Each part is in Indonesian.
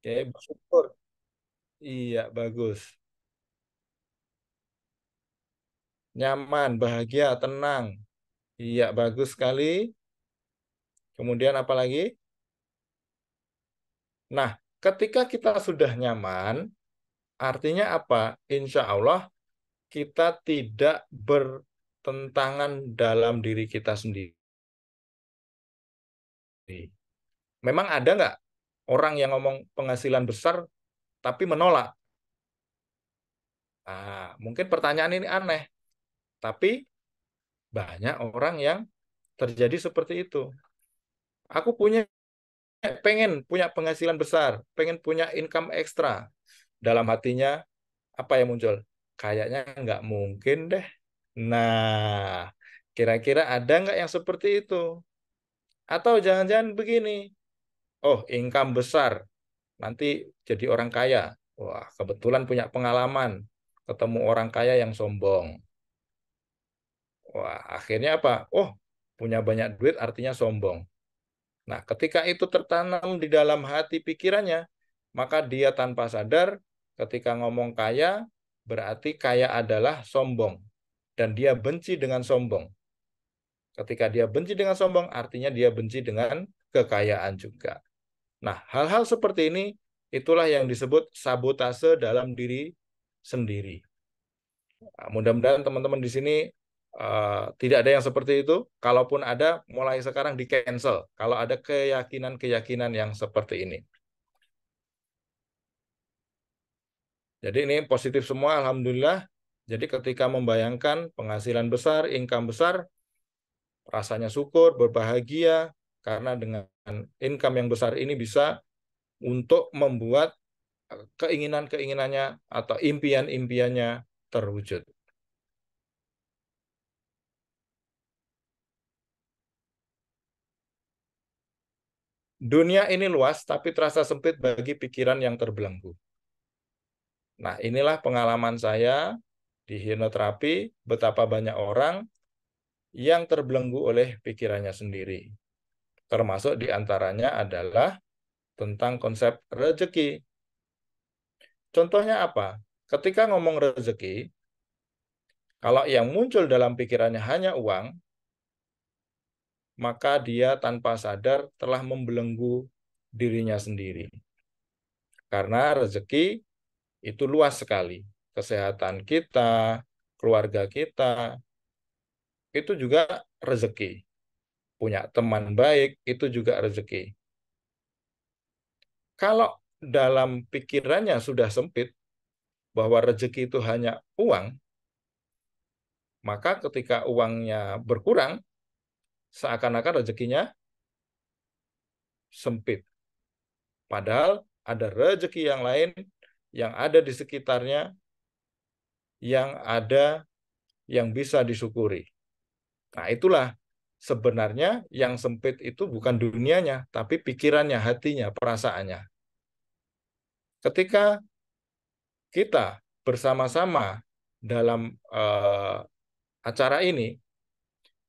Oke, bersyukur. Iya, bagus. Nyaman, bahagia, tenang. Iya, bagus sekali. Kemudian apa lagi? Nah, ketika kita sudah nyaman, artinya apa? Insya Allah kita tidak bertentangan dalam diri kita sendiri. Memang ada nggak orang yang ngomong penghasilan besar tapi menolak? Mungkin pertanyaan ini aneh, tapi banyak orang yang terjadi seperti itu. Aku pengen punya penghasilan besar, pengen punya income ekstra. Dalam hatinya apa yang muncul? Kayaknya nggak mungkin deh. Nah, kira-kira ada nggak yang seperti itu? Atau jangan-jangan begini, oh income besar, nanti jadi orang kaya. Wah, kebetulan punya pengalaman, ketemu orang kaya yang sombong. Wah, akhirnya apa? Oh, punya banyak duit artinya sombong. Nah, ketika itu tertanam di dalam hati pikirannya, maka dia tanpa sadar ketika ngomong kaya, berarti kaya adalah sombong. Dan dia benci dengan sombong. Ketika dia benci dengan sombong, artinya dia benci dengan kekayaan juga. Nah, hal-hal seperti ini itulah yang disebut sabotase dalam diri sendiri. Nah, mudah-mudahan teman-teman di sini tidak ada yang seperti itu. Kalaupun ada, mulai sekarang di cancel. Kalau ada keyakinan-keyakinan yang seperti ini. Jadi ini positif semua, alhamdulillah. Jadi ketika membayangkan penghasilan besar, income besar, rasanya syukur, berbahagia, karena dengan income yang besar ini bisa untuk membuat keinginan-keinginannya atau impian-impiannya terwujud. Dunia ini luas, tapi terasa sempit bagi pikiran yang terbelenggu. Nah, inilah pengalaman saya di hipnoterapi, betapa banyak orang yang terbelenggu oleh pikirannya sendiri. Termasuk diantaranya adalah tentang konsep rezeki. Contohnya apa? Ketika ngomong rezeki, kalau yang muncul dalam pikirannya hanya uang, maka dia tanpa sadar telah membelenggu dirinya sendiri. Karena rezeki itu luas sekali. Kesehatan kita, keluarga kita, itu juga rezeki. Punya teman baik, itu juga rezeki. Kalau dalam pikirannya sudah sempit, bahwa rezeki itu hanya uang, maka ketika uangnya berkurang, seakan-akan rezekinya sempit. Padahal ada rezeki yang lain yang ada di sekitarnya, yang ada yang bisa disyukuri. Nah, itulah sebenarnya yang sempit itu bukan dunianya, tapi pikirannya, hatinya, perasaannya. Ketika kita bersama-sama dalam acara ini,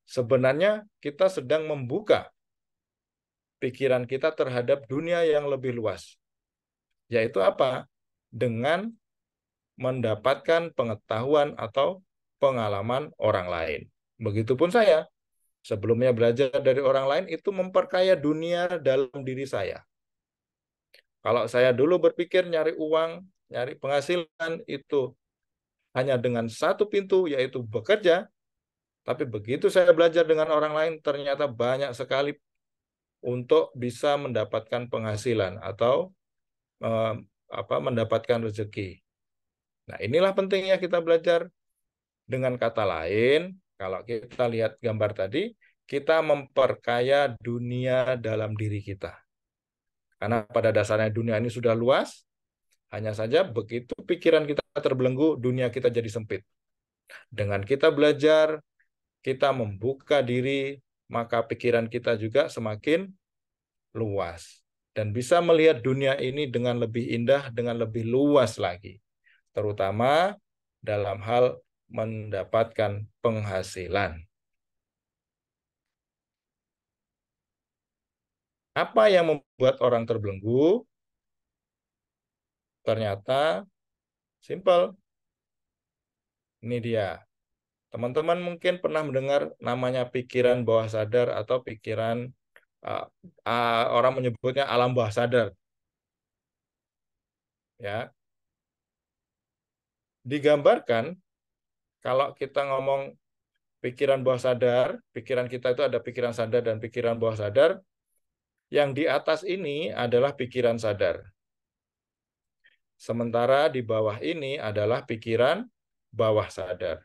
sebenarnya kita sedang membuka pikiran kita terhadap dunia yang lebih luas. Yaitu apa? Dengan mendapatkan pengetahuan atau pengalaman orang lain. Begitupun saya. Sebelumnya belajar dari orang lain itu memperkaya dunia dalam diri saya. Kalau saya dulu berpikir nyari uang, nyari penghasilan itu hanya dengan satu pintu, yaitu bekerja. Tapi begitu saya belajar dengan orang lain, ternyata banyak sekali untuk bisa mendapatkan penghasilan atau eh, mendapatkan rezeki. Nah, inilah pentingnya kita belajar. Dengan kata lain, kalau kita lihat gambar tadi, kita memperkaya dunia dalam diri kita. Karena pada dasarnya dunia ini sudah luas, hanya saja begitu pikiran kita terbelenggu, dunia kita jadi sempit. Dengan kita belajar, kita membuka diri, maka pikiran kita juga semakin luas. Dan bisa melihat dunia ini dengan lebih indah, dengan lebih luas lagi. Terutama dalam hal mendapatkan penghasilan. Apa yang membuat orang terbelenggu? Ternyata simple. Ini dia. Teman-teman mungkin pernah mendengar namanya pikiran bawah sadar atau pikiran orang menyebutnya alam bawah sadar. Ya, digambarkan kalau kita ngomong pikiran bawah sadar, pikiran kita itu ada pikiran sadar dan pikiran bawah sadar. Yang di atas ini adalah pikiran sadar. Sementara di bawah ini adalah pikiran bawah sadar.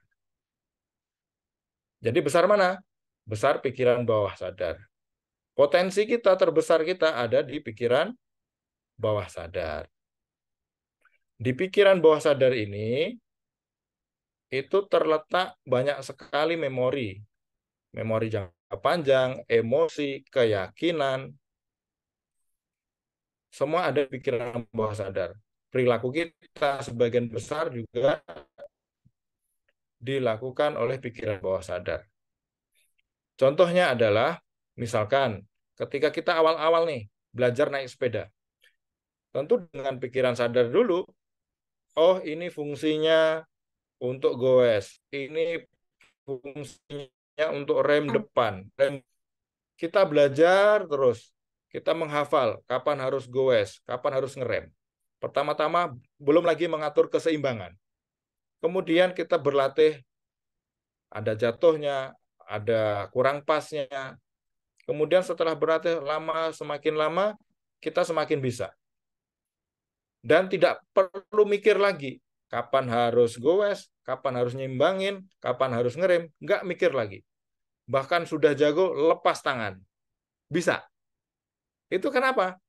Jadi besar mana? Besar pikiran bawah sadar. Potensi kita terbesar kita ada di pikiran bawah sadar. Di pikiran bawah sadar ini itu terletak banyak sekali memori. Memori jangka panjang, emosi, keyakinan, semua ada di pikiran bawah sadar. Perilaku kita sebagian besar juga dilakukan oleh pikiran bawah sadar. Contohnya adalah, misalkan, ketika kita awal-awal nih, belajar naik sepeda. Tentu dengan pikiran sadar dulu, oh ini fungsinya untuk goes, ini fungsinya untuk rem depan. Kita belajar terus, kita menghafal kapan harus goes, kapan harus ngerem. Pertama-tama belum lagi mengatur keseimbangan. Kemudian kita berlatih, ada jatuhnya, ada kurang pasnya. Kemudian setelah berlatih semakin lama, kita semakin bisa. Dan tidak perlu mikir lagi, kapan harus goes, kapan harus nyimbangin, kapan harus ngerem, nggak mikir lagi. Bahkan sudah jago, lepas tangan. Bisa. Itu kenapa?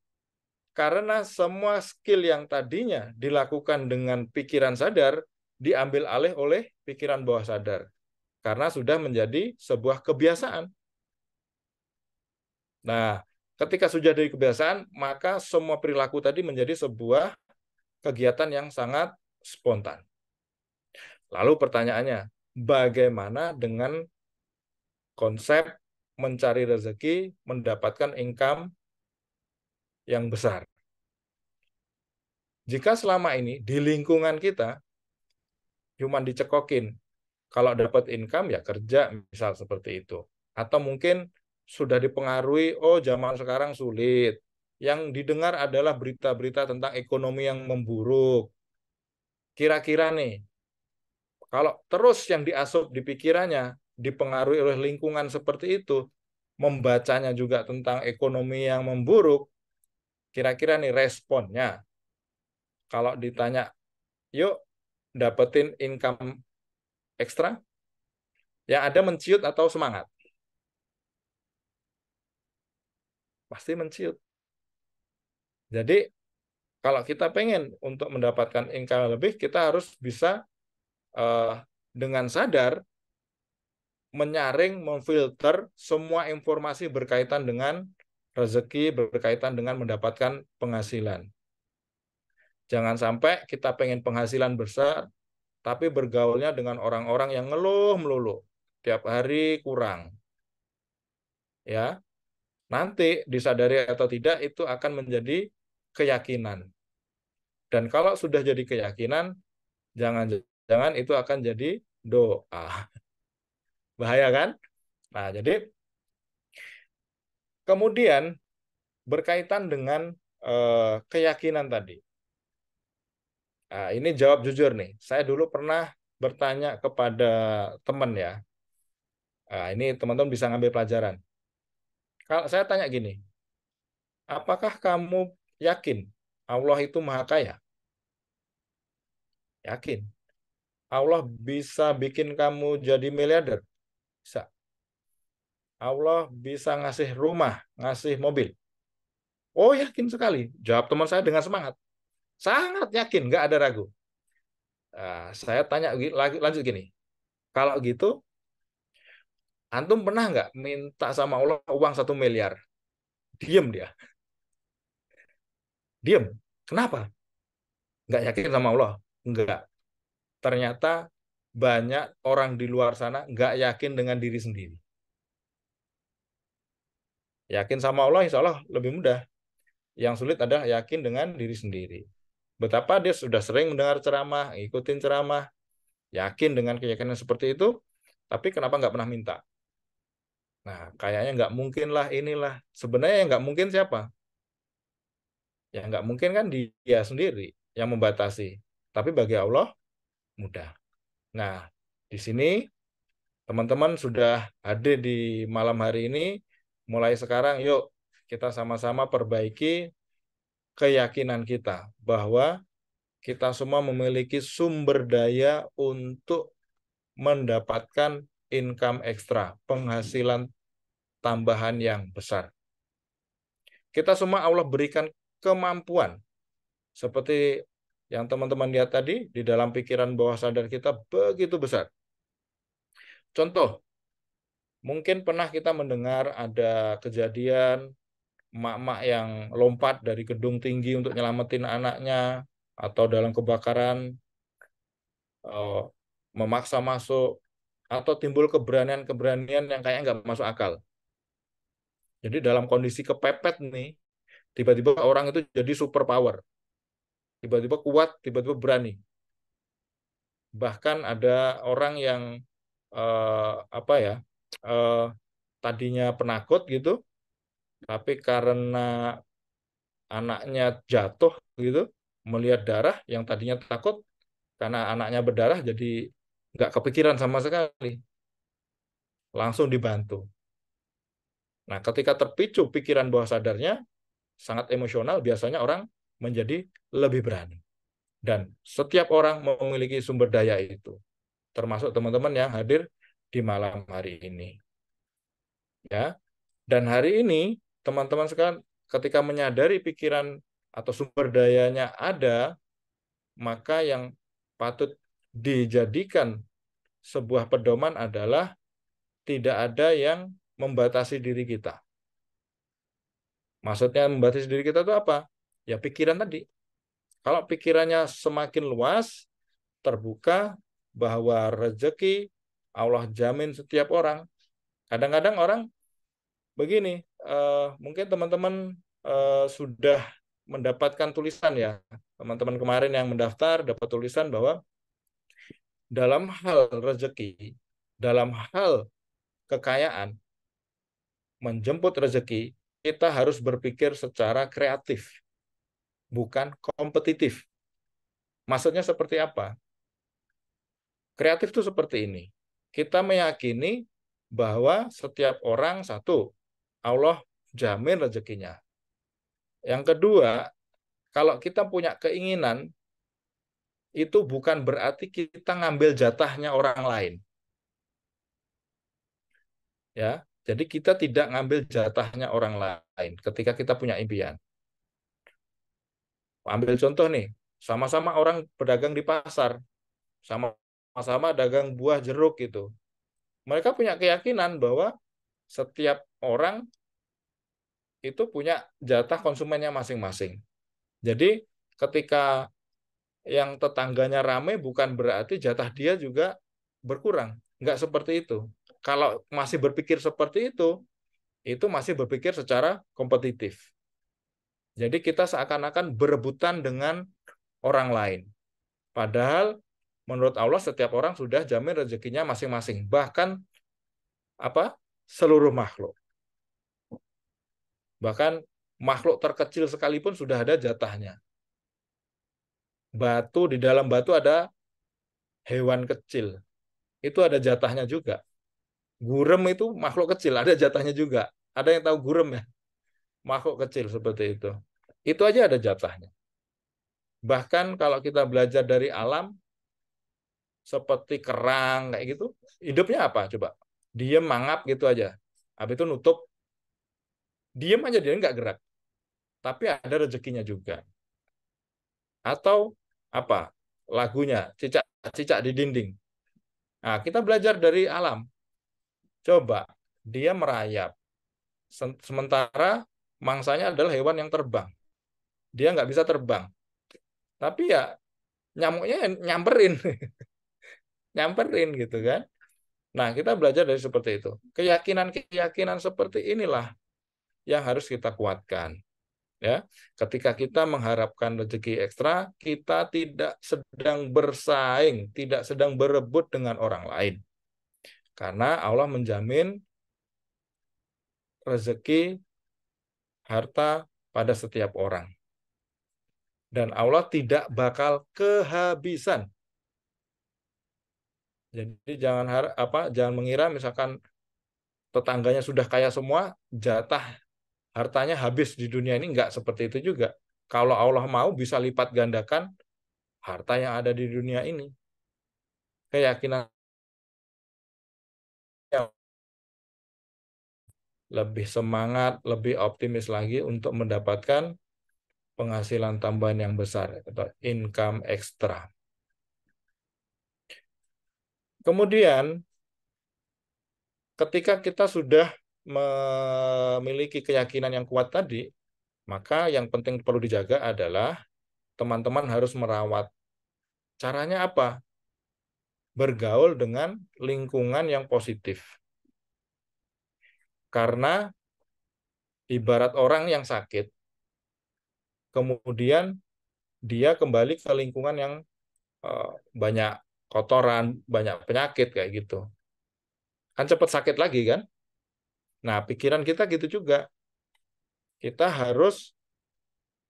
Karena semua skill yang tadinya dilakukan dengan pikiran sadar, diambil alih oleh pikiran bawah sadar. Karena sudah menjadi sebuah kebiasaan. Nah, ketika sudah jadi kebiasaan, maka semua perilaku tadi menjadi sebuah kegiatan yang sangat spontan. Lalu pertanyaannya, bagaimana dengan konsep mencari rezeki, mendapatkan income yang besar? Jika selama ini di lingkungan kita cuma dicekokin, kalau dapat income ya kerja, misal seperti itu. Atau mungkin sudah dipengaruhi, oh zaman sekarang sulit. Yang didengar adalah berita-berita tentang ekonomi yang memburuk. Kira-kira nih, kalau terus yang diasup di pikirannya, dipengaruhi oleh lingkungan seperti itu, membacanya juga tentang ekonomi yang memburuk, kira-kira nih responnya, kalau ditanya, yuk dapetin income ekstra, yang ada menciut atau semangat? Pasti menciut. Jadi, kalau kita pengen untuk mendapatkan income lebih, kita harus bisa dengan sadar menyaring, memfilter semua informasi berkaitan dengan rezeki, berkaitan dengan mendapatkan penghasilan. Jangan sampai kita pengen penghasilan besar, tapi bergaulnya dengan orang-orang yang ngeluh melulu. Tiap hari kurang. Ya, nanti disadari atau tidak itu akan menjadi keyakinan. Dan kalau sudah jadi keyakinan, jangan-jangan itu akan jadi doa. Bahaya kan? Nah, jadi kemudian berkaitan dengan keyakinan tadi. Nah, ini jawab jujur nih. Saya dulu pernah bertanya kepada teman ya. Nah, ini teman-teman bisa ngambil pelajaran. Kalau saya tanya gini, apakah kamu yakin Allah itu Maha Kaya? Yakin. Allah bisa bikin kamu jadi miliarder? Bisa. Allah bisa ngasih rumah, ngasih mobil? Oh, yakin sekali. Jawab teman saya dengan semangat. Sangat yakin, nggak ada ragu. Nah, saya tanya lagi, lanjut gini. Kalau gitu, antum pernah nggak minta sama Allah uang 1 miliar? Diem dia. Diem. Kenapa? Nggak yakin sama Allah? Nggak. Ternyata banyak orang di luar sana nggak yakin dengan diri sendiri. Yakin sama Allah, insya Allah lebih mudah. Yang sulit adalah yakin dengan diri sendiri. Betapa dia sudah sering mendengar ceramah, ikutin ceramah, yakin dengan keyakinan seperti itu, tapi kenapa nggak pernah minta? Nah, kayaknya nggak mungkin lah inilah. Sebenarnya yang nggak mungkin siapa? Ya nggak mungkin kan dia sendiri yang membatasi. Tapi bagi Allah mudah. Nah, di sini teman-teman sudah hadir di malam hari ini. Mulai sekarang, yuk kita sama-sama perbaiki keyakinan kita bahwa kita semua memiliki sumber daya untuk mendapatkan income ekstra, penghasilan tambahan yang besar. Kita semua Allah berikan kemampuan. Seperti yang teman-teman lihat tadi, di dalam pikiran bawah sadar kita begitu besar. Contoh, mungkin pernah kita mendengar ada kejadian emak-emak yang lompat dari gedung tinggi untuk nyelamatin anaknya, atau dalam kebakaran eh, memaksa masuk, atau timbul keberanian-keberanian yang kayaknya nggak masuk akal. Jadi dalam kondisi kepepet nih, tiba-tiba orang itu jadi super power. Tiba-tiba kuat, tiba-tiba berani. Bahkan ada orang yang apa ya, eh, tadinya penakut gitu, tapi karena anaknya jatuh gitu, melihat darah yang tadinya takut, karena anaknya berdarah jadi nggak kepikiran sama sekali, langsung dibantu. Nah, ketika terpicu pikiran bawah sadarnya, sangat emosional, biasanya orang menjadi lebih berani. Dan setiap orang memiliki sumber daya itu, termasuk teman-teman yang hadir di malam hari ini. Ya, dan hari ini teman-teman sekalian ketika menyadari pikiran atau sumber dayanya ada, maka yang patut dijadikan sebuah pedoman adalah tidak ada yang membatasi diri kita. Maksudnya membatasi diri kita itu apa? Ya pikiran tadi. Kalau pikirannya semakin luas, terbuka, bahwa rezeki Allah jamin setiap orang. Kadang-kadang orang begini, mungkin teman-teman sudah mendapatkan tulisan ya, teman-teman kemarin yang mendaftar dapat tulisan bahwa dalam hal rezeki, dalam hal kekayaan, menjemput rezeki, kita harus berpikir secara kreatif, bukan kompetitif. Maksudnya seperti apa? Kreatif itu seperti ini. Kita meyakini bahwa setiap orang satu, Allah jamin rezekinya. Yang kedua, kalau kita punya keinginan, itu bukan berarti kita ngambil jatahnya orang lain. Ya, jadi kita tidak ngambil jatahnya orang lain ketika kita punya impian. Ambil contoh nih, sama-sama orang pedagang di pasar, sama-sama dagang buah jeruk gitu. Mereka punya keyakinan bahwa setiap orang itu punya jatah konsumennya masing-masing. Jadi ketika yang tetangganya rame bukan berarti jatah dia juga berkurang. Nggak seperti itu. Kalau masih berpikir seperti itu masih berpikir secara kompetitif. Jadi kita seakan-akan berebutan dengan orang lain. Padahal menurut Allah setiap orang sudah jamin rezekinya masing-masing. Bahkan apa? Seluruh makhluk. Bahkan makhluk terkecil sekalipun sudah ada jatahnya. Batu, di dalam batu ada hewan kecil. Itu ada jatahnya juga. Gurem itu makhluk kecil, ada jatahnya juga. Ada yang tahu gurem ya? Makhluk kecil seperti itu. Itu aja ada jatahnya. Bahkan kalau kita belajar dari alam, seperti kerang kayak gitu, hidupnya apa? Coba. Diem, mangap gitu aja. Habis itu nutup, diem aja dia nggak gerak. Tapi ada rezekinya juga. Atau apa? Lagunya, cicak-cicak di dinding. Nah, kita belajar dari alam. Coba, dia merayap. Sementara mangsanya adalah hewan yang terbang. Dia nggak bisa terbang. Tapi ya nyamuknya nyamperin, nyamperin gitu kan. Nah, kita belajar dari seperti itu. Keyakinan-keyakinan seperti inilah yang harus kita kuatkan. Ya, ketika kita mengharapkan rezeki ekstra, kita tidak sedang bersaing, tidak sedang berebut dengan orang lain. Karena Allah menjamin rezeki harta pada setiap orang. Dan Allah tidak bakal kehabisan. Jadi jangan mengira misalkan tetangganya sudah kaya semua, jatah hartanya habis di dunia ini, enggak seperti itu juga. Kalau Allah mau bisa lipat gandakan harta yang ada di dunia ini. Keyakinan yang lebih semangat, lebih optimis lagi untuk mendapatkan penghasilan tambahan yang besar atau income ekstra. Kemudian ketika kita sudah memiliki keyakinan yang kuat tadi, maka yang penting perlu dijaga adalah teman-teman harus merawat. Caranya apa? Bergaul dengan lingkungan yang positif. Karena ibarat orang yang sakit, kemudian dia kembali ke lingkungan yang banyak kotoran, banyak penyakit kayak gitu. Kan cepat sakit lagi kan? Nah, pikiran kita gitu juga. Kita harus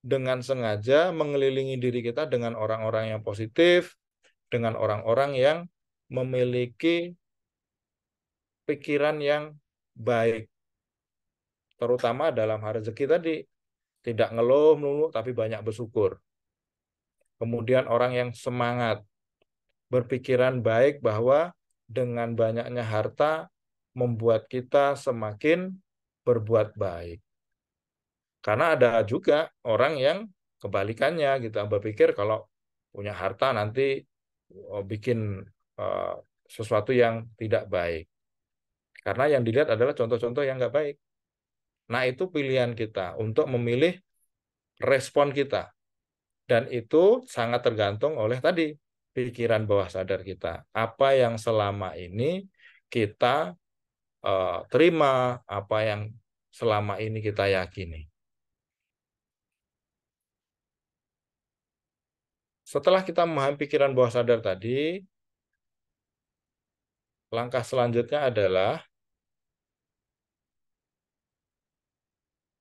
dengan sengaja mengelilingi diri kita dengan orang-orang yang positif, dengan orang-orang yang memiliki pikiran yang baik, terutama dalam hal rezeki tadi, tidak ngeluh melulu tapi banyak bersyukur. Kemudian orang yang semangat, berpikiran baik bahwa dengan banyaknya harta membuat kita semakin berbuat baik. Karena ada juga orang yang kebalikannya gitu, berpikir kalau punya harta nanti bikin uh, sesuatu yang tidak baik. Karena yang dilihat adalah contoh-contoh yang nggak baik. Nah, itu pilihan kita untuk memilih respon kita. Dan itu sangat tergantung oleh tadi pikiran bawah sadar kita. Apa yang selama ini kita terima, apa yang selama ini kita yakini. Setelah kita memahami pikiran bawah sadar tadi, langkah selanjutnya adalah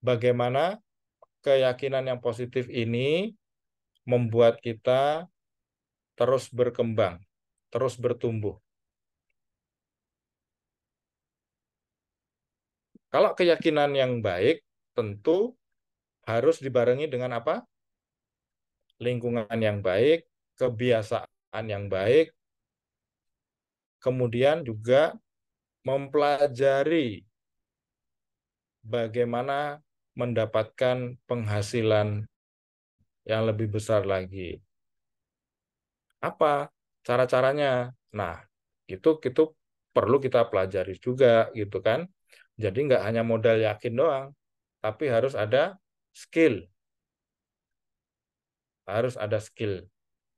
bagaimana keyakinan yang positif ini membuat kita terus berkembang, terus bertumbuh. Kalau keyakinan yang baik, tentu harus dibarengi dengan apa? Lingkungan yang baik, kebiasaan yang baik, kemudian juga mempelajari bagaimana mendapatkan penghasilan yang lebih besar lagi. Apa cara-caranya? Nah, itu perlu kita pelajari juga gitu kan. Jadi nggak hanya modal yakin doang, tapi harus ada skill, harus ada skill.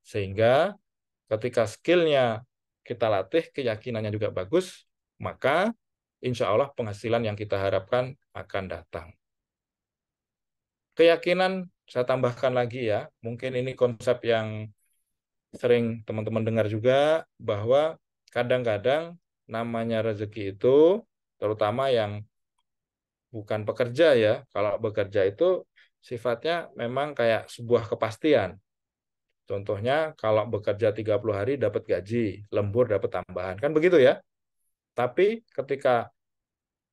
Sehingga ketika skillnya kita latih, keyakinannya juga bagus, maka insya Allah penghasilan yang kita harapkan akan datang. Keyakinan saya tambahkan lagi ya, mungkin ini konsep yang sering teman-teman dengar juga, bahwa kadang-kadang namanya rezeki itu, terutama yang bukan pekerja ya, kalau bekerja itu sifatnya memang kayak sebuah kepastian. Contohnya kalau bekerja 30 hari dapat gaji, lembur dapat tambahan, kan begitu ya. Tapi ketika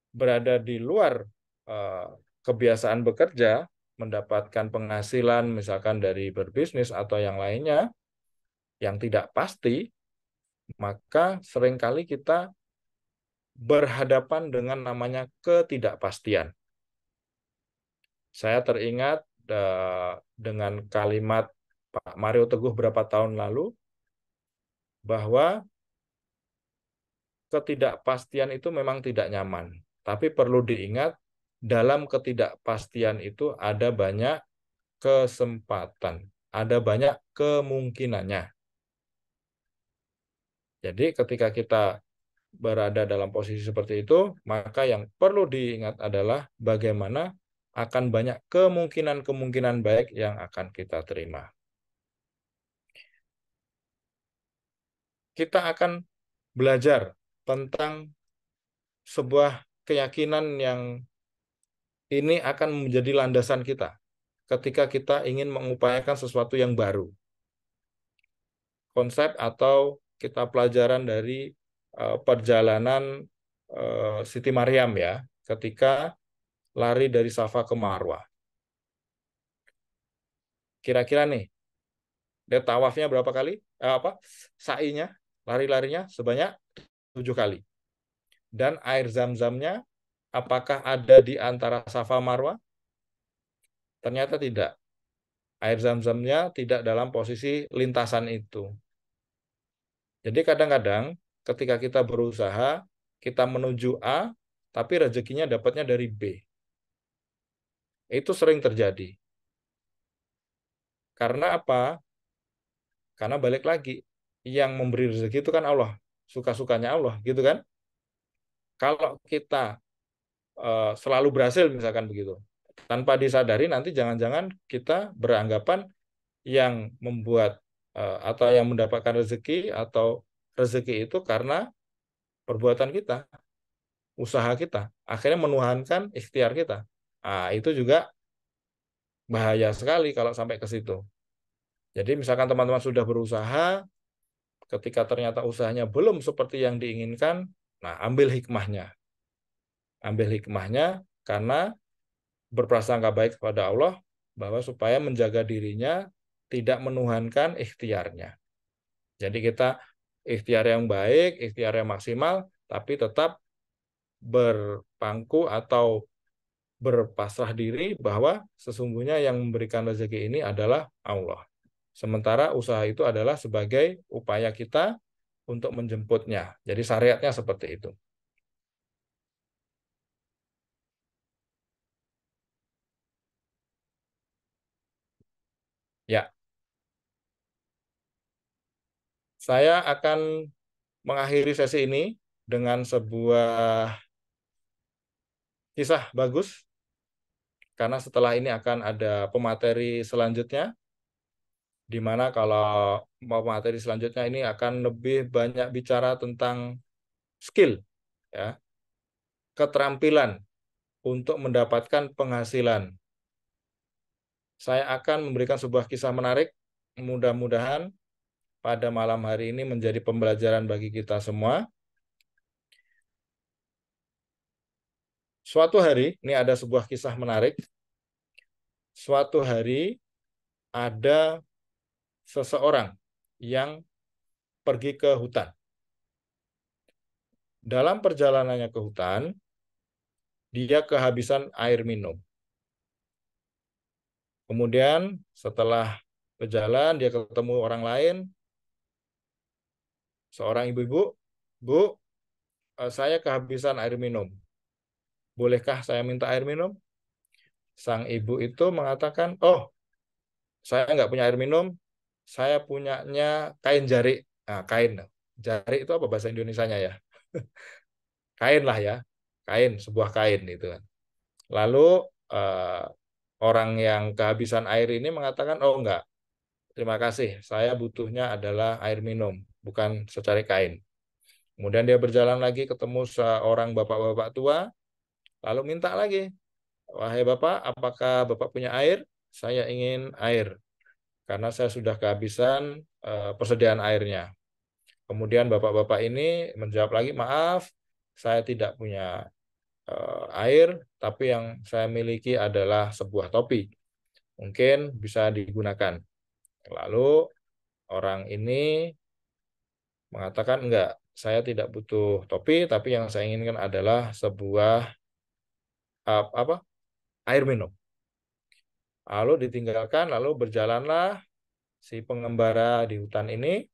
berada di luar eh, kebiasaan bekerja, mendapatkan penghasilan misalkan dari berbisnis atau yang lainnya yang tidak pasti, maka seringkali kita berhadapan dengan namanya ketidakpastian. Saya teringat dengan kalimat Pak Mario Teguh beberapa tahun lalu, bahwa ketidakpastian itu memang tidak nyaman. Tapi perlu diingat, dalam ketidakpastian itu ada banyak kesempatan, ada banyak kemungkinannya. Jadi ketika kita berada dalam posisi seperti itu, maka yang perlu diingat adalah bagaimana akan banyak kemungkinan-kemungkinan baik yang akan kita terima. Kita akan belajar tentang sebuah keyakinan yang ini akan menjadi landasan kita ketika kita ingin mengupayakan sesuatu yang baru. Konsep atau kita pelajaran dari perjalanan Siti Maryam ya, ketika lari dari Safa ke Marwah. Kira-kira nih, dia tawafnya berapa kali? Sa'inya, lari-larinya sebanyak 7 kali. Dan air zam-zamnya apakah ada di antara Safa Marwah? Ternyata tidak. Air zam-zamnya tidak dalam posisi lintasan itu. Jadi kadang-kadang ketika kita berusaha, kita menuju A, tapi rezekinya dapatnya dari B. Itu sering terjadi. Karena apa? Karena balik lagi, yang memberi rezeki itu kan Allah. Suka-sukanya Allah, gitu kan? Kalau kita selalu berhasil, misalkan begitu, tanpa disadari nanti jangan-jangan kita beranggapan yang membuat atau yang mendapatkan rezeki atau rezeki itu karena perbuatan kita, usaha kita, akhirnya menuhankan ikhtiar kita. Nah, itu juga bahaya sekali kalau sampai ke situ. Jadi misalkan teman-teman sudah berusaha, ketika ternyata usahanya belum seperti yang diinginkan, nah ambil hikmahnya. Ambil hikmahnya karena berprasangka baik kepada Allah bahwa supaya menjaga dirinya tidak menuhankan ikhtiarnya. Jadi kita ikhtiar yang baik, ikhtiar yang maksimal, tapi tetap berpangku atau berpasrah diri bahwa sesungguhnya yang memberikan rezeki ini adalah Allah. Sementara usaha itu adalah sebagai upaya kita untuk menjemputnya. Jadi syariatnya seperti itu. Ya, saya akan mengakhiri sesi ini dengan sebuah kisah bagus, karena setelah ini akan ada pemateri selanjutnya, di mana kalau pemateri selanjutnya ini akan lebih banyak bicara tentang skill, ya, keterampilan untuk mendapatkan penghasilan. Saya akan memberikan sebuah kisah menarik, mudah-mudahan pada malam hari ini menjadi pembelajaran bagi kita semua. Suatu hari, ini ada sebuah kisah menarik. Suatu hari ada seseorang yang pergi ke hutan. Dalam perjalanannya ke hutan, dia kehabisan air minum. Kemudian setelah berjalan, dia ketemu orang lain, seorang ibu-ibu, Bu, saya kehabisan air minum. Bolehkah saya minta air minum? Sang ibu itu mengatakan, oh, saya nggak punya air minum, saya punyanya kain jarik. Nah, kain. Jarik itu apa bahasa Indonesianya ya? Kain lah ya. Kain, sebuah kain itu kan. Lalu eh, orang yang kehabisan air ini mengatakan, oh enggak, terima kasih, saya butuhnya adalah air minum, bukan secari kain. Kemudian dia berjalan lagi ketemu seorang bapak-bapak tua, lalu minta lagi, wahai bapak, apakah bapak punya air? Saya ingin air, karena saya sudah kehabisan persediaan airnya. Kemudian bapak-bapak ini menjawab lagi, maaf, saya tidak punya air, tapi yang saya miliki adalah sebuah topi. Mungkin bisa digunakan. Lalu orang ini mengatakan, enggak, saya tidak butuh topi, tapi yang saya inginkan adalah sebuah apa air minum. Lalu ditinggalkan, lalu berjalanlah si pengembara di hutan ini.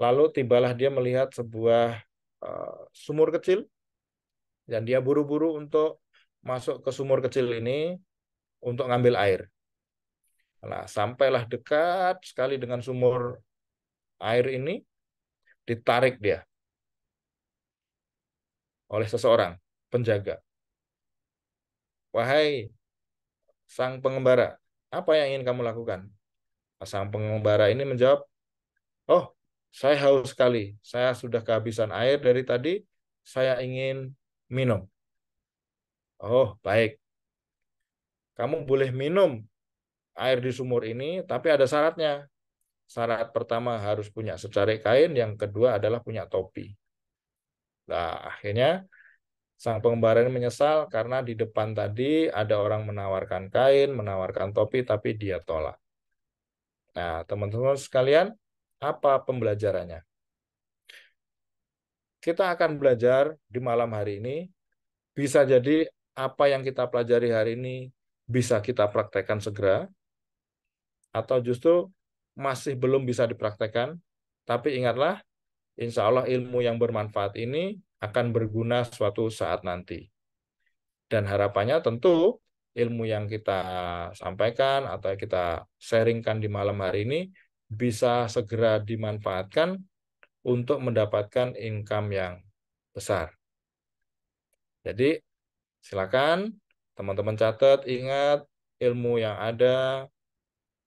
Lalu tibalah dia melihat sebuah sumur kecil, dan dia buru-buru untuk masuk ke sumur kecil ini untuk ngambil air. Nah, sampailah dekat sekali dengan sumur air ini, ditarik dia oleh seseorang penjaga. wahai sang pengembara, apa yang ingin kamu lakukan? Sang pengembara ini menjawab, oh, saya haus sekali. Saya sudah kehabisan air dari tadi. Saya ingin minum. Oh, baik. Kamu boleh minum air di sumur ini, tapi ada syaratnya. Syarat pertama harus punya secarik kain, yang kedua adalah punya topi. Nah, akhirnya sang pengembara ini menyesal karena di depan tadi ada orang menawarkan kain, menawarkan topi, tapi dia tolak. Nah, teman-teman sekalian, apa pembelajarannya? Kita akan belajar di malam hari ini, bisa jadi apa yang kita pelajari hari ini bisa kita praktekkan segera, atau justru masih belum bisa dipraktekkan, tapi ingatlah, insya Allah ilmu yang bermanfaat ini akan berguna suatu saat nanti. Dan harapannya tentu ilmu yang kita sampaikan atau kita sharingkan di malam hari ini bisa segera dimanfaatkan untuk mendapatkan income yang besar. Jadi silakan teman-teman catat, ingat ilmu yang ada,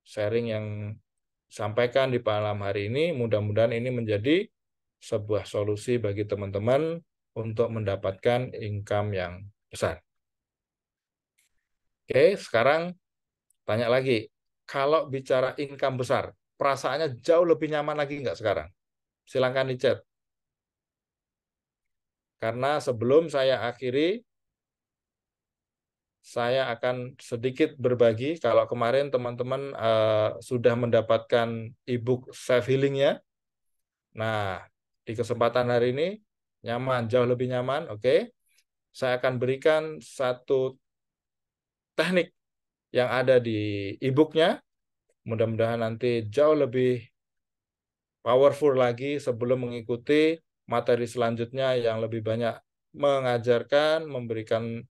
sharing yang sampaikan di malam hari ini, mudah-mudahan ini menjadi sebuah solusi bagi teman-teman untuk mendapatkan income yang besar. Oke, sekarang tanya lagi, kalau bicara income besar, perasaannya jauh lebih nyaman lagi nggak sekarang? Silakan di chat. Karena sebelum saya akhiri, saya akan sedikit berbagi. Kalau kemarin teman-teman sudah mendapatkan e-book self healing-nya, nah di kesempatan hari ini nyaman, jauh lebih nyaman. Oke, saya akan berikan satu teknik yang ada di e-booknya. Mudah-mudahan nanti jauh lebih powerful lagi sebelum mengikuti materi selanjutnya yang lebih banyak mengajarkan, memberikan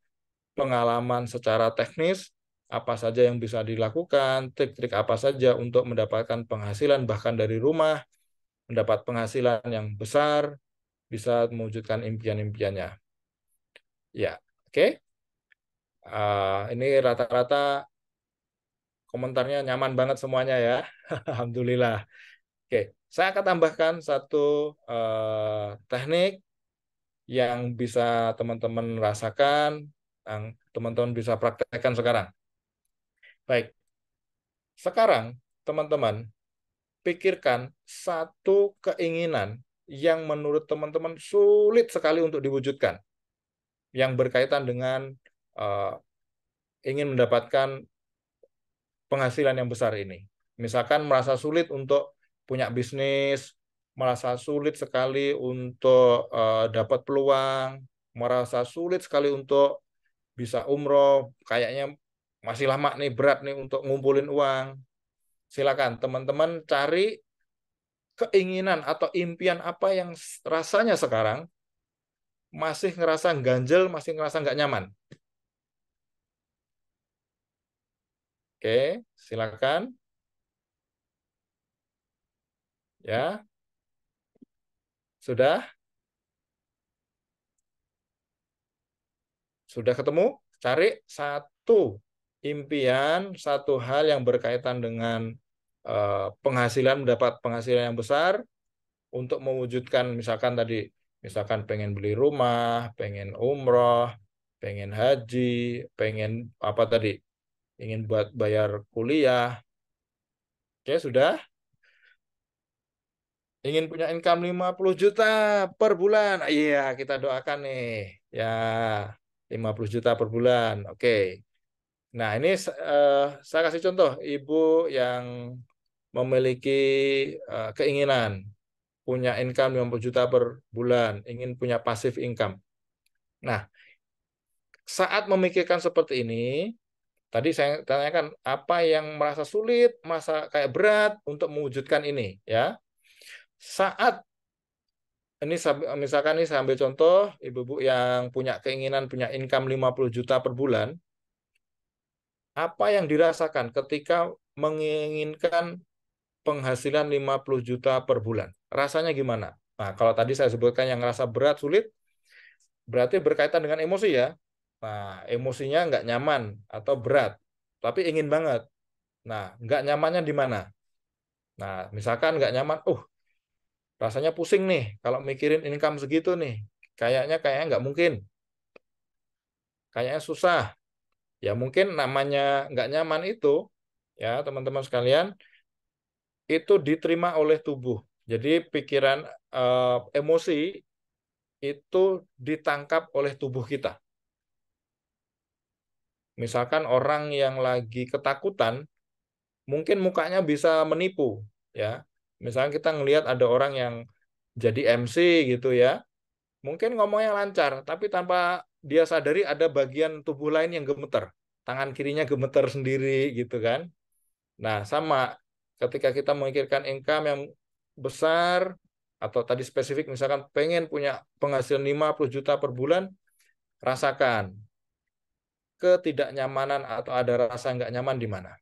pengalaman secara teknis, apa saja yang bisa dilakukan, trik-trik apa saja untuk mendapatkan penghasilan bahkan dari rumah, mendapat penghasilan yang besar, bisa mewujudkan impian-impiannya. Ya, oke. Ini rata-rata komentarnya nyaman banget semuanya ya. Alhamdulillah. Oke, saya akan tambahkan satu teknik yang bisa teman-teman rasakan, yang teman-teman bisa praktekkan sekarang. Baik, sekarang teman-teman pikirkan satu keinginan yang menurut teman-teman sulit sekali untuk diwujudkan, yang berkaitan dengan uh, ingin mendapatkan penghasilan yang besar ini. Misalkan merasa sulit untuk punya bisnis, merasa sulit sekali untuk dapat peluang, merasa sulit sekali untuk bisa umroh, kayaknya masih lama nih, berat nih untuk ngumpulin uang. Silakan teman-teman cari keinginan atau impian apa yang rasanya sekarang masih ngerasa ganjel, masih ngerasa nggak nyaman. Oke, silakan. Ya, sudah? Sudah ketemu? Cari satu impian, satu hal yang berkaitan dengan penghasilan, mendapat penghasilan yang besar untuk mewujudkan misalkan tadi, misalkan pengen beli rumah, pengen umroh, pengen haji, pengen apa tadi, ingin buat bayar kuliah. Oke, sudah? Ingin punya income 50 juta per bulan. Iya, kita doakan nih. Ya, 50 juta per bulan. Oke. Nah, ini saya kasih contoh ibu yang memiliki keinginan punya income 50 juta per bulan, ingin punya passive income. Nah, saat memikirkan seperti ini, tadi saya tanyakan apa yang merasa sulit, merasa kayak berat untuk mewujudkan ini, ya. Saat ini misalkan ini saya ambil contoh ibu-ibu yang punya keinginan punya income 50 juta per bulan, apa yang dirasakan ketika menginginkan penghasilan 50 juta per bulan? Rasanya gimana? Nah, kalau tadi saya sebutkan yang ngerasa berat, sulit, berarti berkaitan dengan emosi ya. Nah, emosinya nggak nyaman atau berat, tapi ingin banget. Nah, nggak nyamannya di mana? Nah, misalkan nggak nyaman, rasanya pusing nih kalau mikirin income segitu nih. Kayaknya nggak mungkin, kayaknya susah. Ya mungkin namanya nggak nyaman itu, ya teman-teman sekalian, itu diterima oleh tubuh. Jadi pikiran, emosi itu ditangkap oleh tubuh kita. Misalkan orang yang lagi ketakutan, mungkin mukanya bisa menipu, ya. Misalnya kita ngelihat ada orang yang jadi MC gitu ya, mungkin ngomongnya lancar, tapi tanpa dia sadari ada bagian tubuh lain yang gemeter, tangan kirinya gemeter sendiri gitu kan. Nah, sama ketika kita memikirkan income yang besar, atau tadi spesifik misalkan pengen punya penghasilan 50 juta per bulan, rasakan ketidaknyamanan atau ada rasa nggak nyaman di mana.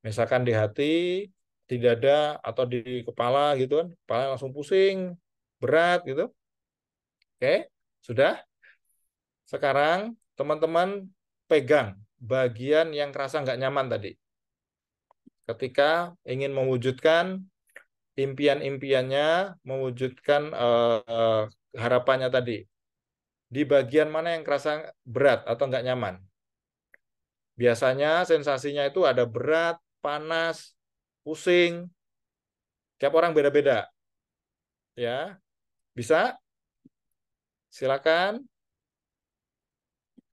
Misalkan di hati, di dada, atau di kepala gitu kan, kepala langsung pusing, berat gitu. Oke, sudah. Sekarang teman-teman pegang bagian yang kerasa nggak nyaman tadi. Ketika ingin mewujudkan impian-impiannya, mewujudkan harapannya tadi. Di bagian mana yang kerasa berat atau nggak nyaman? Biasanya sensasinya itu ada berat, panas, pusing. Tiap orang beda-beda. Ya, bisa? Silakan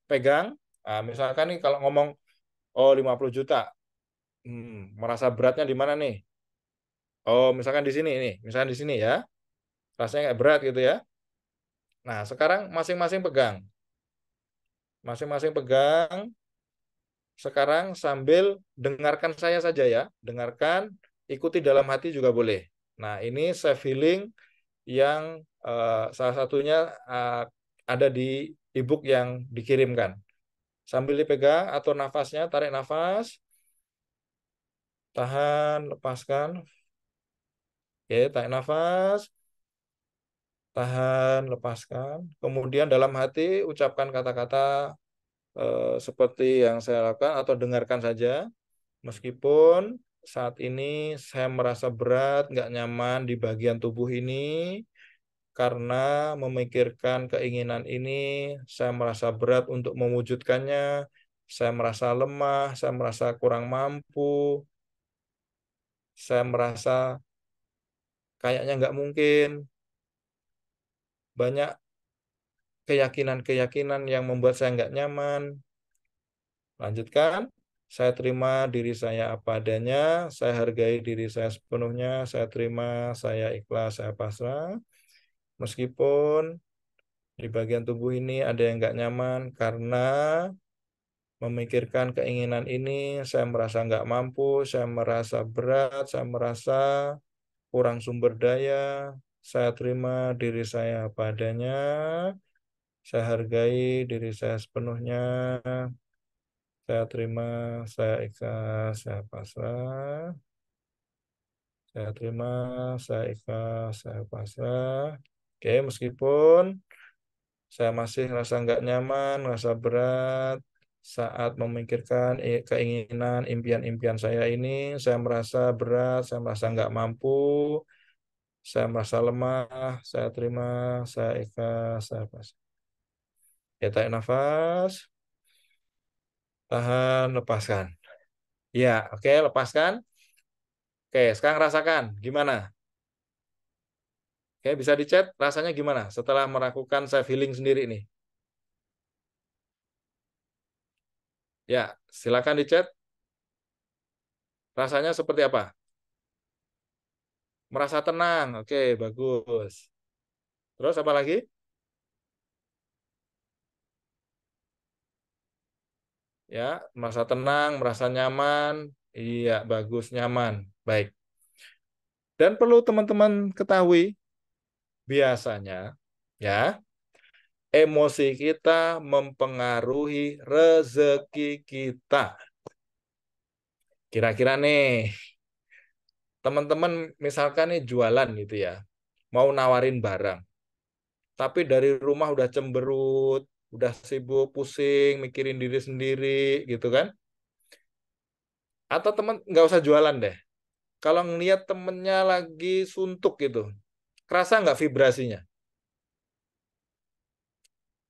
pegang. Nah, misalkan nih kalau ngomong, 50 juta, merasa beratnya di mana nih? Misalkan di sini nih, misalkan di sini ya, rasanya kayak berat gitu ya. Nah, sekarang masing-masing pegang. Masing-masing pegang. Sekarang sambil dengarkan saya saja ya. Dengarkan, ikuti dalam hati juga boleh. Nah, ini self healing yang salah satunya ada di ebook yang dikirimkan. Sambil dipegang, atur nafasnya, tarik nafas, tahan, lepaskan. Oke, tarik nafas, tahan, lepaskan. Kemudian dalam hati ucapkan kata-kata seperti yang saya lakukan atau dengarkan saja. Meskipun saat ini saya merasa berat, nggak nyaman di bagian tubuh ini, karena memikirkan keinginan ini, saya merasa berat untuk mewujudkannya, saya merasa lemah, saya merasa kurang mampu, saya merasa kayaknya nggak mungkin. Banyak keyakinan-keyakinan yang membuat saya nggak nyaman. Lanjutkan. Saya terima diri saya apa adanya, saya hargai diri saya sepenuhnya, saya terima, saya ikhlas, saya pasrah. Meskipun di bagian tubuh ini ada yang nggak nyaman karena memikirkan keinginan ini, saya merasa nggak mampu, saya merasa berat, saya merasa kurang sumber daya. Saya terima diri saya apa adanya, saya hargai diri saya sepenuhnya, saya terima, saya ikhlas, saya pasrah. Saya terima, saya ikhlas, saya pasrah. Oke, meskipun saya masih rasa nggak nyaman, rasa berat saat memikirkan keinginan, impian-impian saya ini, saya merasa berat, saya merasa nggak mampu, saya merasa lemah, saya terima, saya ikhlas, saya pasrah. Ya, tarik nafas, tahan, lepaskan. Ya, oke, lepaskan. Oke, sekarang rasakan gimana? Oke, bisa dicet rasanya gimana setelah melakukan self healing sendiri ini? Ya, silakan dicet. Rasanya seperti apa? Merasa tenang. Oke, bagus. Terus apa lagi? Ya, merasa tenang, merasa nyaman. Iya, bagus, nyaman. Baik. Dan perlu teman-teman ketahui, biasanya ya, emosi kita mempengaruhi rezeki kita. Kira-kira nih, teman-teman misalkan nih jualan gitu ya, mau nawarin barang, tapi dari rumah udah cemberut, udah sibuk pusing mikirin diri sendiri gitu kan. Atau teman nggak usah jualan deh. Kalau ngeliat temennya lagi suntuk gitu, kerasa nggak vibrasinya?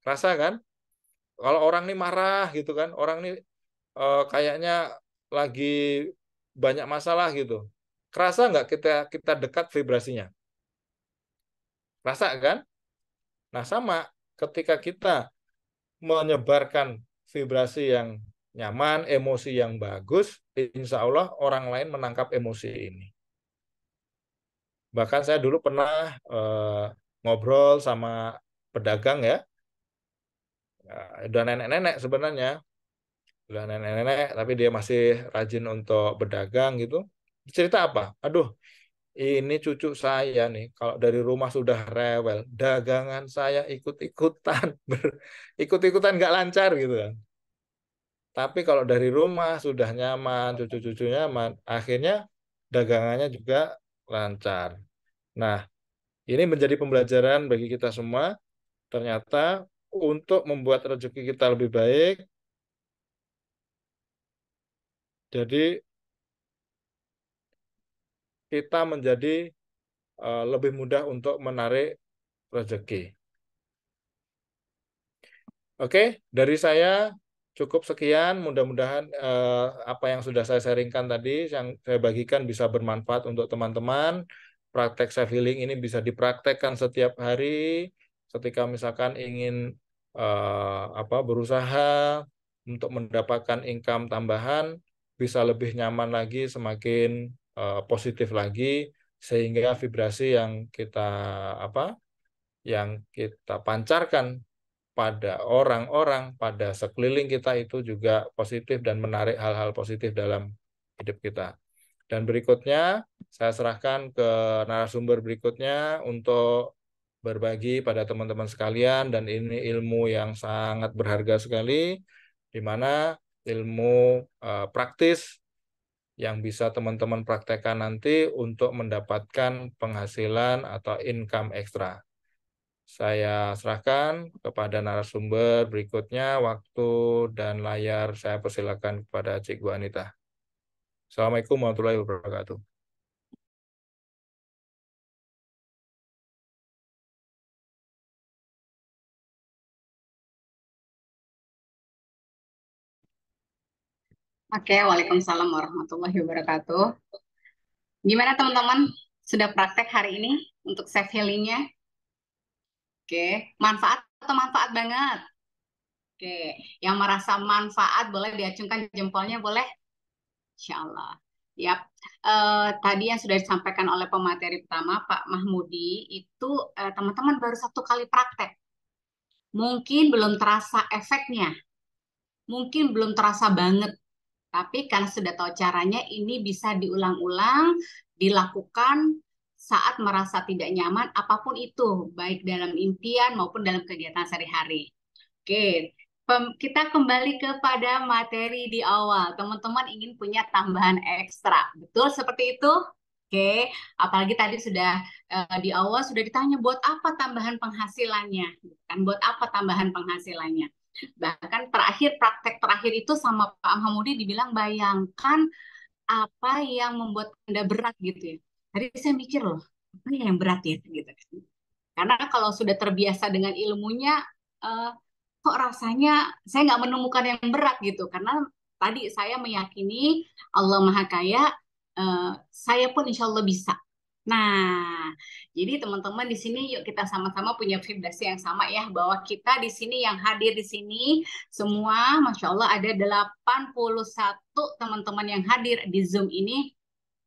Kerasa kan? Kalau orang ini marah gitu kan, orang ini kayaknya lagi banyak masalah gitu. Kerasa nggak kita kita dekat vibrasinya? Kerasa kan? Nah sama ketika kita menyebarkan vibrasi yang nyaman, emosi yang bagus, insya Allah orang lain menangkap emosi ini. Bahkan saya dulu pernah ngobrol sama pedagang ya, udah nenek-nenek sebenarnya, udah nenek-nenek, tapi dia masih rajin untuk berdagang gitu. Cerita apa? Aduh, ini cucu saya nih, kalau dari rumah sudah rewel, dagangan saya ikut-ikutan, ikut-ikutan nggak lancar gitu kan. Tapi kalau dari rumah sudah nyaman, cucu-cucu nyaman, akhirnya dagangannya juga lancar. Nah, ini menjadi pembelajaran bagi kita semua. Ternyata untuk membuat rezeki kita lebih baik, jadi kita menjadi lebih mudah untuk menarik rezeki. Oke, dari saya cukup sekian. Mudah-mudahan apa yang sudah saya sharingkan tadi, yang saya bagikan bisa bermanfaat untuk teman-teman. Praktek self healing ini bisa dipraktekkan setiap hari. Ketika misalkan ingin berusaha untuk mendapatkan income tambahan, bisa lebih nyaman lagi, semakin positif lagi, sehingga vibrasi yang kita pancarkan pada orang-orang, pada sekeliling kita itu juga positif dan menarik hal-hal positif dalam hidup kita. Dan berikutnya, saya serahkan ke narasumber berikutnya untuk berbagi pada teman-teman sekalian, dan ini ilmu yang sangat berharga sekali, di mana ilmu praktis yang bisa teman-teman praktekkan nanti untuk mendapatkan penghasilan atau income ekstra. Saya serahkan kepada narasumber berikutnya. Waktu dan layar saya persilakan kepada Cikgu Anita. Assalamualaikum warahmatullahi wabarakatuh. Oke, Waalaikumsalam warahmatullahi wabarakatuh. Gimana teman-teman? Sudah praktek hari ini untuk self healingnya? Oke, manfaat atau manfaat banget? Oke, yang merasa manfaat boleh diacungkan jempolnya, boleh? Insya Allah. Yap. Tadi yang sudah disampaikan oleh pemateri pertama, Pak Mahmudi, itu teman-teman baru 1 kali praktek. Mungkin belum terasa efeknya, mungkin belum terasa banget. Tapi karena sudah tahu caranya, ini bisa diulang-ulang, dilakukan saat merasa tidak nyaman, apapun itu, baik dalam impian maupun dalam kegiatan sehari-hari. Oke, kita kembali kepada materi di awal. Teman-teman ingin punya tambahan ekstra, betul seperti itu? Oke, apalagi tadi sudah di awal sudah ditanya buat apa tambahan penghasilannya, kan? Buat apa tambahan penghasilannya? Bahkan terakhir praktek terakhir itu sama Pak Hamudi dibilang bayangkan apa yang membuat Anda berat gitu ya. Tadi saya mikir loh, apa yang berat ya gitu. Karena kalau sudah terbiasa dengan ilmunya, eh, kok rasanya saya nggak menemukan yang berat gitu. Karena tadi saya meyakini Allah Maha Kaya, saya pun insya Allah bisa. Nah, jadi teman-teman di sini yuk kita sama-sama punya vibrasi yang sama ya, bahwa kita di sini yang hadir di sini semua, Masya Allah ada 81 teman-teman yang hadir di Zoom ini.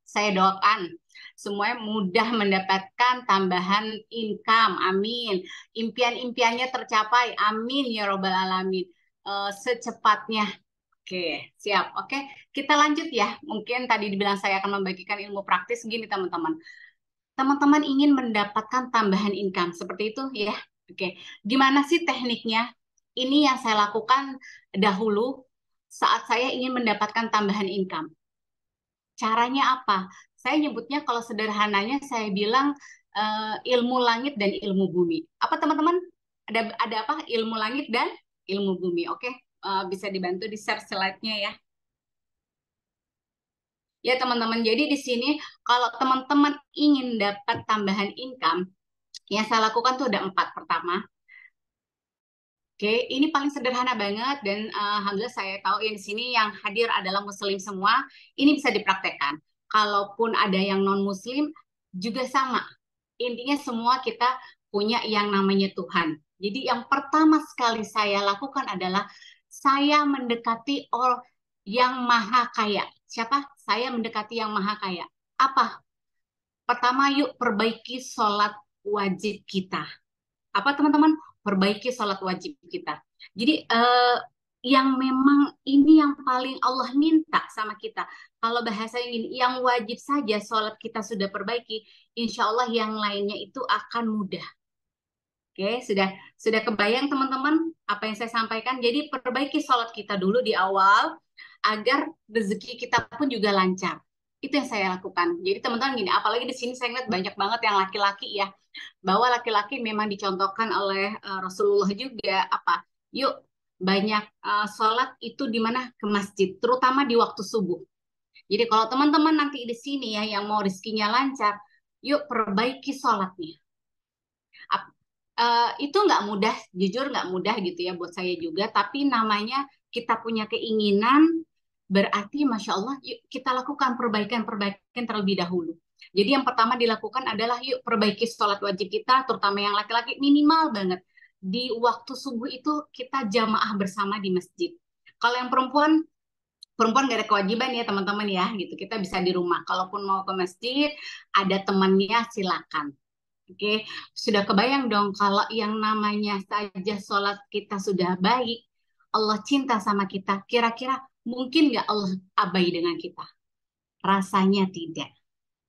Saya doakan semuanya mudah mendapatkan tambahan income. Amin. Impian-impiannya tercapai. Amin ya Robbal Alamin. Secepatnya. Oke, siap. Oke, kita lanjut ya. Mungkin tadi dibilang saya akan membagikan ilmu praktis. Gini teman-teman. Teman-teman ingin mendapatkan tambahan income. Seperti itu ya. Oke, gimana sih tekniknya? Ini yang saya lakukan dahulu saat saya ingin mendapatkan tambahan income. Caranya apa? Saya nyebutnya kalau sederhananya saya bilang ilmu langit dan ilmu bumi. Apa teman-teman? Ada apa? Ilmu langit dan ilmu bumi. Oke, bisa dibantu di share slide-nya ya. Ya teman-teman, jadi di sini kalau teman-teman ingin dapat tambahan income, yang saya lakukan tuh ada 4. Pertama, oke, ini paling sederhana banget dan alhamdulillah saya tahu yang di sini yang hadir adalah muslim semua. Ini bisa dipraktekkan. Kalaupun ada yang non muslim juga sama. Intinya semua kita punya yang namanya Tuhan. Jadi yang pertama sekali saya lakukan adalah saya mendekati orang yang maha kaya. Siapa? Saya mendekati yang maha kaya. Apa? Pertama, yuk perbaiki sholat wajib kita. Apa teman-teman? Perbaiki sholat wajib kita. Jadi yang memang ini yang paling Allah minta sama kita. Kalau bahasa ini, yang wajib saja sholat kita sudah perbaiki, insya Allah yang lainnya itu akan mudah. Oke, sudah kebayang teman-teman apa yang saya sampaikan. Jadi perbaiki sholat kita dulu di awal agar rezeki kita pun juga lancar. Itu yang saya lakukan. Jadi teman-teman gini, apalagi di sini saya lihat banyak banget yang laki-laki ya, bahwa laki-laki memang dicontohkan oleh Rasulullah juga apa? Yuk banyak sholat itu di mana ke masjid, terutama di waktu subuh. Jadi kalau teman-teman nanti di sini ya yang mau rezekinya lancar, yuk perbaiki sholatnya. Itu nggak mudah, jujur nggak mudah gitu ya buat saya juga. Tapi namanya kita punya keinginan, berarti Masya Allah yuk kita lakukan perbaikan-perbaikan terlebih dahulu. Jadi yang pertama dilakukan adalah yuk perbaiki sholat wajib kita, terutama yang laki-laki minimal banget. Di waktu subuh itu kita jamaah bersama di masjid. Kalau yang perempuan gak ada kewajiban ya teman-teman ya gitu. Kita bisa di rumah. Kalaupun mau ke masjid, ada temannya silakan. Oke, sudah kebayang dong kalau yang namanya saja sholat kita sudah baik, Allah cinta sama kita, kira-kira mungkin nggak Allah abai dengan kita? Rasanya tidak.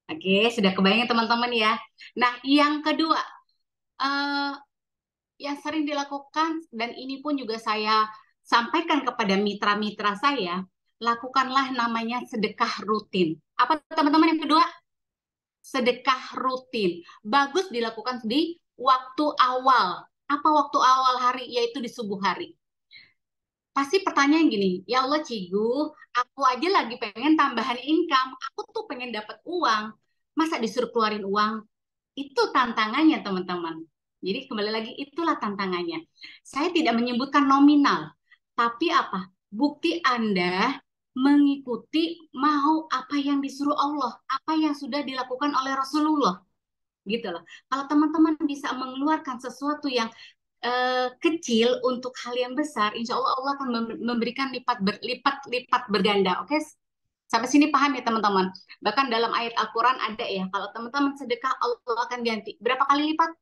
Oke, sudah kebayang teman-teman ya. Nah, yang kedua, eh, yang sering dilakukan, dan ini pun juga saya sampaikan kepada mitra-mitra saya, lakukanlah namanya sedekah rutin. Apa teman-teman yang kedua? Sedekah rutin. Bagus dilakukan di waktu awal. Apa waktu awal hari? Yaitu di subuh hari. Pasti pertanyaan gini, ya Allah Cigu, aku aja lagi pengen tambahan income. Aku tuh pengen dapat uang. Masa disuruh keluarin uang? Itu tantangannya teman-teman. Jadi kembali lagi itulah tantangannya. Saya tidak menyebutkan nominal. Tapi apa? Bukti Anda mengikuti mau apa yang disuruh Allah, apa yang sudah dilakukan oleh Rasulullah, gitu loh. Kalau teman-teman bisa mengeluarkan sesuatu yang kecil untuk hal yang besar, insya Allah Allah akan memberikan lipat berganda. Oke, sampai sini paham ya teman-teman. Bahkan dalam ayat Al-Quran ada ya, kalau teman-teman sedekah Allah akan ganti. Berapa kali lipat?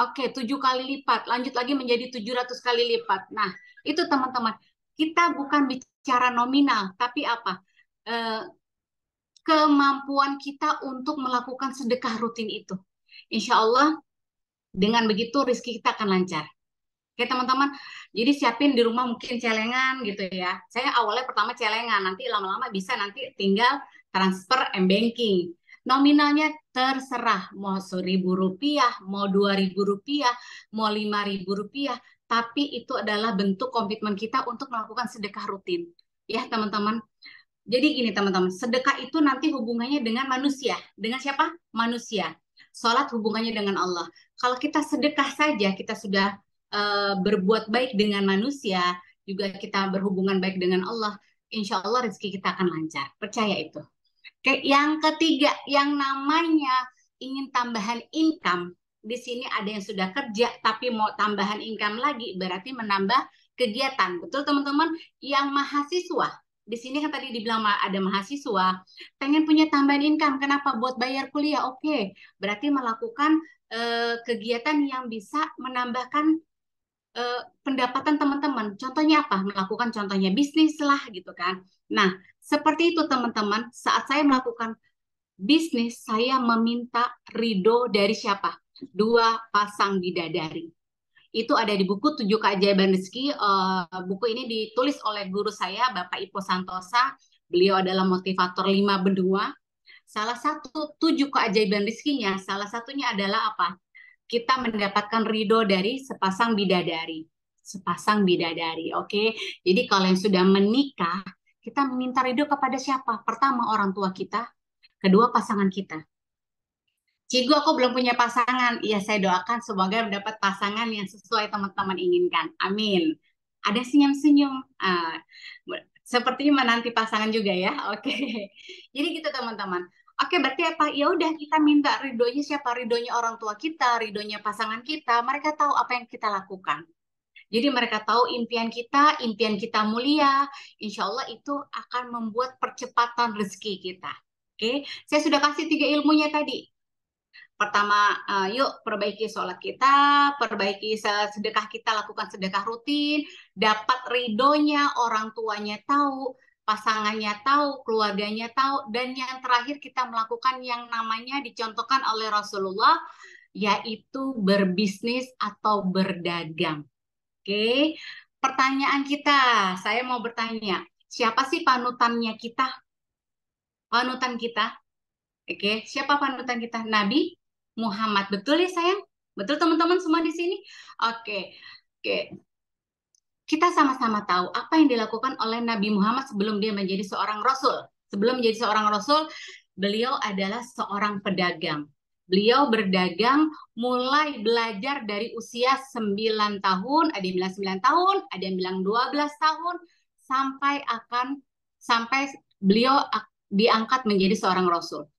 Oke, 7 kali lipat. Lanjut lagi menjadi 700 kali lipat. Nah, itu teman-teman. Kita bukan bicara nominal, tapi apa? Eh, Kemampuan kita untuk melakukan sedekah rutin itu. Insya Allah, dengan begitu rezeki kita akan lancar. Oke teman-teman, jadi siapin di rumah mungkin celengan gitu ya. Saya awalnya pertama celengan, nanti lama-lama bisa nanti tinggal transfer m-banking. Nominalnya terserah, mau Rp1.000, mau Rp2.000, mau Rp5.000, tapi itu adalah bentuk komitmen kita untuk melakukan sedekah rutin. Ya teman-teman, jadi gini teman-teman, sedekah itu nanti hubungannya dengan manusia. Dengan siapa? Manusia. Sholat hubungannya dengan Allah. Kalau kita sedekah saja, kita sudah berbuat baik dengan manusia, juga kita berhubungan baik dengan Allah, insya Allah rezeki kita akan lancar. Percaya itu. Oke, yang ketiga, yang namanya ingin tambahan income. Di sini ada yang sudah kerja, tapi mau tambahan income lagi, berarti menambah kegiatan. Betul teman-teman? Yang mahasiswa, di sini kan tadi dibilang ada mahasiswa pengen punya tambahan income, kenapa? Buat bayar kuliah. Oke, berarti melakukan kegiatan yang bisa menambahkan pendapatan teman-teman. Contohnya apa? Melakukan contohnya bisnis lah gitu kan. Nah, seperti itu teman-teman, saat saya melakukan bisnis, saya meminta ridho dari siapa? 2 pasang bidadari. Itu ada di buku 7 Keajaiban Rezeki. Buku ini ditulis oleh guru saya, Bapak Ipo Santosa. Beliau adalah motivator 5 benua. Salah satu 7 keajaiban rezekinya, salah satunya adalah apa? kita mendapatkan ridho dari sepasang bidadari. Sepasang bidadari, oke? Jadi kalau yang sudah menikah, kita meminta ridho kepada siapa? Pertama, orang tua kita. Kedua, pasangan kita. Cigu, aku belum punya pasangan. Ya, saya doakan semoga mendapat pasangan yang sesuai teman-teman inginkan. Amin. Ada senyum-senyum. Sepertinya menanti pasangan juga ya. Oke. Jadi gitu teman-teman. Oke, berarti apa? Ya udah kita minta ridhonya siapa? Ridhonya orang tua kita, ridhonya pasangan kita. Mereka tahu apa yang kita lakukan. Jadi mereka tahu impian kita mulia. Insya Allah itu akan membuat percepatan rezeki kita. Oke, saya sudah kasih 3 ilmunya tadi. Pertama, yuk perbaiki sholat kita, perbaiki sedekah kita, lakukan sedekah rutin, dapat ridhonya, orang tuanya tahu, pasangannya tahu, keluarganya tahu, dan yang terakhir kita melakukan yang namanya dicontohkan oleh Rasulullah, yaitu berbisnis atau berdagang. Oke, pertanyaan kita, saya mau bertanya, siapa sih panutannya kita? Panutan kita, oke, siapa panutan kita? Nabi Muhammad, betul ya sayang? Betul teman-teman semua di sini? Oke, oke. Kita sama-sama tahu apa yang dilakukan oleh Nabi Muhammad sebelum dia menjadi seorang rasul. Sebelum menjadi seorang rasul, beliau adalah seorang pedagang. Beliau berdagang mulai belajar dari usia 9 tahun, ada yang bilang 9 tahun, ada yang bilang 12 tahun, sampai beliau diangkat menjadi seorang rasul.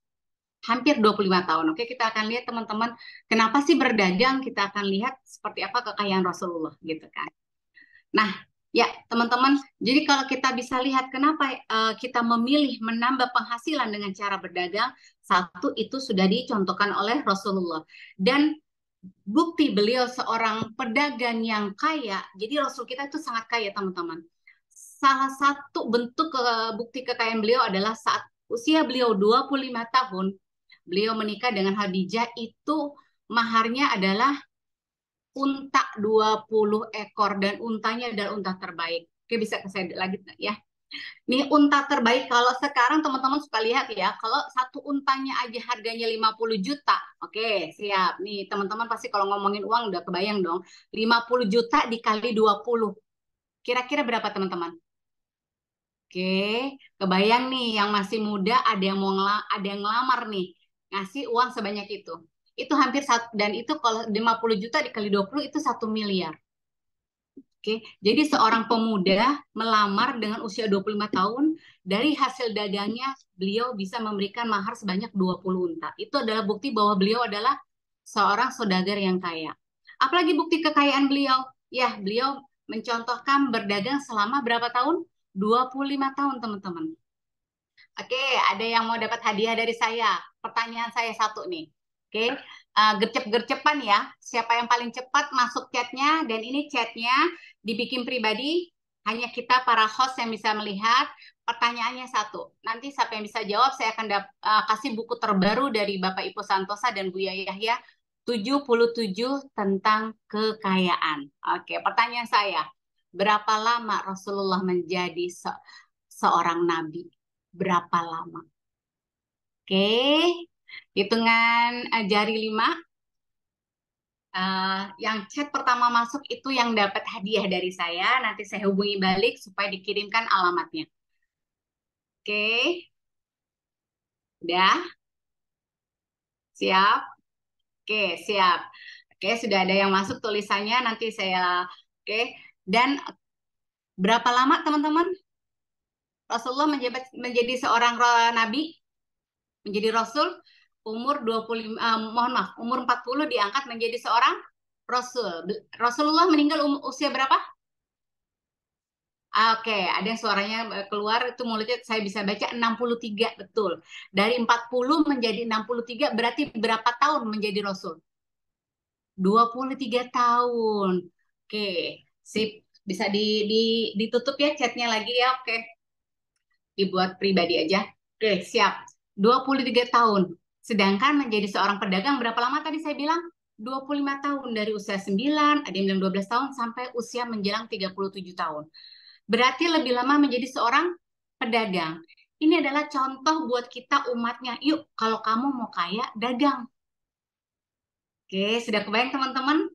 Hampir 25 tahun. Oke, kita akan lihat teman-teman, kenapa sih berdagang? Kita akan lihat seperti apa kekayaan Rasulullah gitu kan. Nah, ya teman-teman, jadi kalau kita bisa lihat kenapa kita memilih menambah penghasilan dengan cara berdagang, satu itu sudah dicontohkan oleh Rasulullah. Dan bukti beliau seorang pedagang yang kaya, jadi Rasul kita itu sangat kaya teman-teman. Salah satu bentuk bukti kekayaan beliau adalah saat usia beliau 25 tahun, beliau menikah dengan Khadijah, itu maharnya adalah unta 20 ekor dan untanya adalah unta terbaik. Oke, bisa ke saya lagi ya. Nih unta terbaik kalau sekarang teman-teman suka lihat ya, kalau satu untanya aja harganya 50 juta. Oke, siap. Nih teman-teman pasti kalau ngomongin uang udah kebayang dong. 50 juta dikali 20. Kira-kira berapa teman-teman? Oke, kebayang nih yang masih muda ada yang ngelamar nih, ngasih uang sebanyak itu. Itu hampir dan itu kalau 50 juta dikali 20 itu 1 miliar. Oke, jadi seorang pemuda melamar dengan usia 25 tahun, dari hasil dagangnya beliau bisa memberikan mahar sebanyak 20 unta. Itu adalah bukti bahwa beliau adalah seorang saudagar yang kaya. Apalagi bukti kekayaan beliau? Ya, beliau mencontohkan berdagang selama berapa tahun? 25 tahun, teman-teman. Oke, ada yang mau dapat hadiah dari saya? Pertanyaan saya satu nih. Oke, gercep-gercepan ya. Siapa yang paling cepat masuk chatnya, dan ini chatnya dibikin pribadi, hanya kita para host yang bisa melihat. Pertanyaannya satu. Nanti siapa yang bisa jawab, saya akan kasih buku terbaru dari Bapak Ibu Santosa dan Buya Yahya, 77 tentang kekayaan. Oke, pertanyaan saya. Berapa lama Rasulullah menjadi seorang nabi? Berapa lama? Oke, hitungan jari 5. Yang chat pertama masuk itu yang dapat hadiah dari saya. Nanti saya hubungi balik supaya dikirimkan alamatnya. Oke, udah? Siap? Oke, siap. Oke, sudah ada yang masuk tulisannya. Nanti saya... Oke, dan berapa lama teman-teman Rasulullah menjadi seorang nabi, menjadi rasul? Umur 25, mohon maaf, umur 40 diangkat menjadi seorang rasul. Rasulullah meninggal usia berapa? Oke, ada yang suaranya keluar, itu mulutnya saya bisa baca 63, betul. Dari 40 menjadi 63 berarti berapa tahun menjadi rasul? 23 tahun. Oke, sip. Bisa ditutup ya chatnya lagi ya, oke. Dibuat pribadi aja. Oke, siap. 23 tahun. Sedangkan menjadi seorang pedagang berapa lama tadi saya bilang? 25 tahun, dari usia 9, ada yang bilang 12 tahun, sampai usia menjelang 37 tahun. Berarti lebih lama menjadi seorang pedagang. Ini adalah contoh buat kita umatnya. Yuk, kalau kamu mau kaya, dagang. Oke, sudah kebayang teman-teman?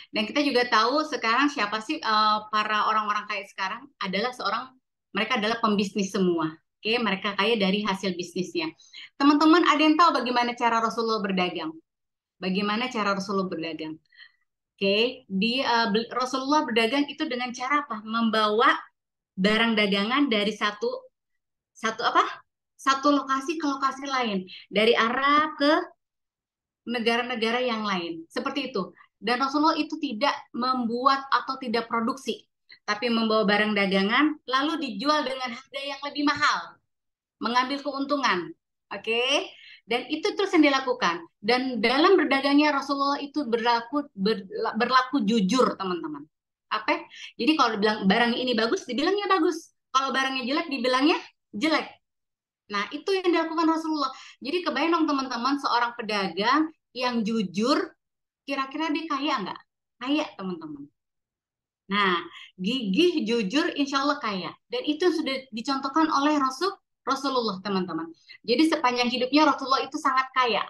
Dan kita juga tahu sekarang siapa sih para orang-orang kaya sekarang adalah mereka adalah pembisnis semua. Oke, mereka kaya dari hasil bisnisnya. Teman-teman, ada yang tahu bagaimana cara Rasulullah berdagang? Bagaimana cara Rasulullah berdagang? Oke, Rasulullah berdagang itu dengan cara apa? Membawa barang dagangan dari satu apa? Satu lokasi ke lokasi lain, dari Arab ke negara-negara yang lain. Seperti itu. Dan Rasulullah itu tidak membuat atau tidak produksi, tapi membawa barang dagangan lalu dijual dengan harga yang lebih mahal, mengambil keuntungan. Oke? Dan itu terus yang dilakukan. Dan dalam berdagangnya Rasulullah itu berlaku jujur, teman-teman. Apa? Jadi kalau dibilang barang ini bagus, dibilangnya bagus. Kalau barangnya jelek, dibilangnya jelek. Nah, itu yang dilakukan Rasulullah. Jadi kebayang dong teman-teman, seorang pedagang yang jujur, kira-kira dia kaya nggak? Kaya, teman-teman. Nah, gigih, jujur, insya Allah kaya. Dan itu sudah dicontohkan oleh Rasulullah, teman-teman. Jadi sepanjang hidupnya Rasulullah itu sangat kaya.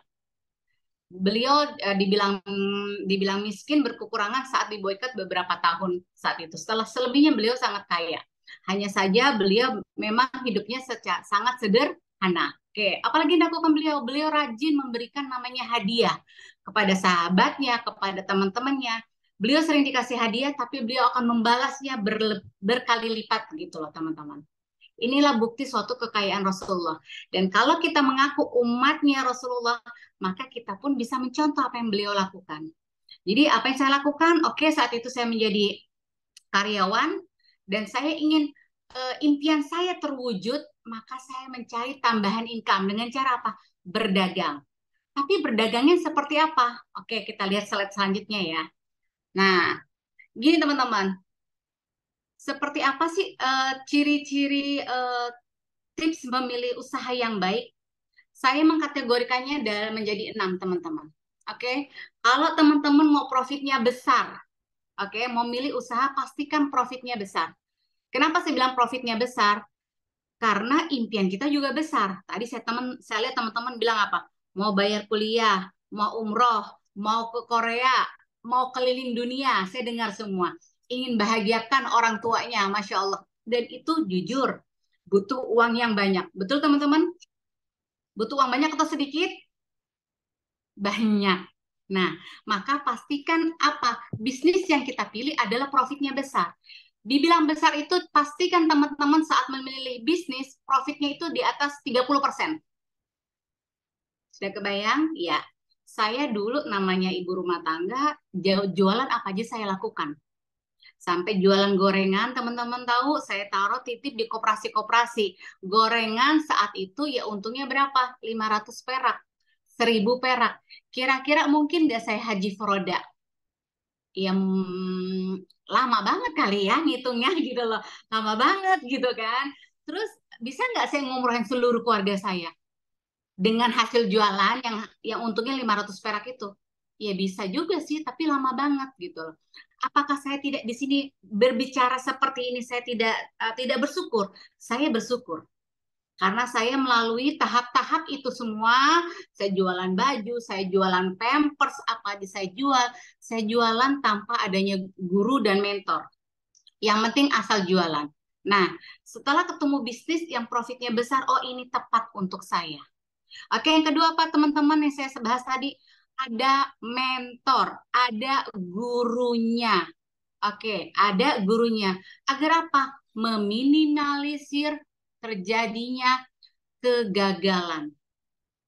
Beliau dibilang miskin, berkekurangan saat diboikot beberapa tahun saat itu. Setelah selebihnya beliau sangat kaya. Hanya saja beliau memang hidupnya sangat sederhana. Oke, apalagi yang dilakukan beliau? Beliau rajin memberikan namanya hadiah kepada sahabatnya, kepada teman-temannya. Beliau sering dikasih hadiah, tapi beliau akan membalasnya berkali lipat gitu loh, teman-teman. Inilah bukti suatu kekayaan Rasulullah. Dan kalau kita mengaku umatnya Rasulullah, maka kita pun bisa mencontoh apa yang beliau lakukan. Jadi apa yang saya lakukan? Oke, saat itu saya menjadi karyawan dan saya ingin impian saya terwujud, maka saya mencari tambahan income dengan cara apa? Berdagang. Tapi berdagangnya seperti apa? Oke, kita lihat slide selanjutnya ya. Nah, gini teman-teman, seperti apa sih ciri-ciri tips memilih usaha yang baik? Saya mengkategorikannya dalam menjadi 6, teman-teman. Oke, kalau teman-teman mau profitnya besar, oke, mau milih usaha, pastikan profitnya besar. Kenapa saya bilang profitnya besar? Karena impian kita juga besar. Tadi saya lihat teman-teman bilang apa? Mau bayar kuliah, mau umroh, mau ke Korea, mau keliling dunia. Saya dengar semua. Ingin bahagiakan orang tuanya, Masya Allah. Dan itu jujur, butuh uang yang banyak. Betul teman-teman? Butuh uang banyak atau sedikit? Banyak. Nah, maka pastikan apa? Bisnis yang kita pilih adalah profitnya besar. Dibilang besar itu pastikan teman-teman saat memilih bisnis, profitnya itu di atas 30%. Sudah kebayang? Ya. Saya dulu namanya ibu rumah tangga, jualan apa aja saya lakukan. Sampai jualan gorengan, teman-teman tahu, saya taruh titip di koperasi-koperasi. Gorengan saat itu ya untungnya berapa? 500 perak, 1000 perak. Kira-kira mungkin nggak saya haji Froda? Ya lama banget kali ya ngitungnya gitu loh. Lama banget gitu kan. Terus bisa nggak saya ngumrohin seluruh keluarga saya dengan hasil jualan yang untungnya 500 perak itu? Ya bisa juga sih, tapi lama banget gitu loh. Apakah saya tidak di sini berbicara seperti ini saya tidak bersyukur? Saya bersyukur karena saya melalui tahap-tahap itu semua. Saya jualan baju, saya jualan pampers, apa aja saya jualan tanpa adanya guru dan mentor. Yang penting asal jualan. Nah, setelah ketemu bisnis yang profitnya besar, oh ini tepat untuk saya. Oke, yang kedua apa teman-teman yang saya bahas tadi? Ada mentor, ada gurunya. Oke, ada gurunya. Agar apa? Meminimalisir terjadinya kegagalan.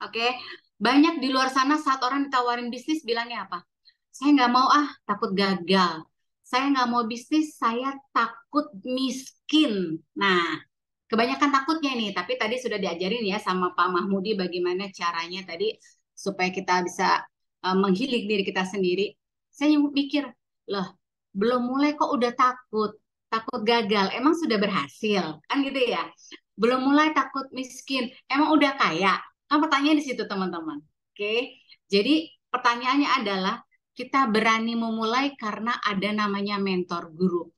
Oke, banyak di luar sana saat orang ditawarin bisnis bilangnya apa? Saya nggak mau takut gagal. Saya nggak mau bisnis, saya takut miskin. Nah, kebanyakan takutnya nih, tapi tadi sudah diajarin ya sama Pak Mahmudi bagaimana caranya tadi supaya kita bisa menghilik diri kita sendiri. Saya mikir, loh, belum mulai kok udah takut gagal. Emang sudah berhasil, kan gitu ya? Belum mulai takut miskin, emang udah kaya? Kan pertanyaan di situ teman-teman. Oke, jadi pertanyaannya adalah kita berani memulai karena ada namanya mentor guru.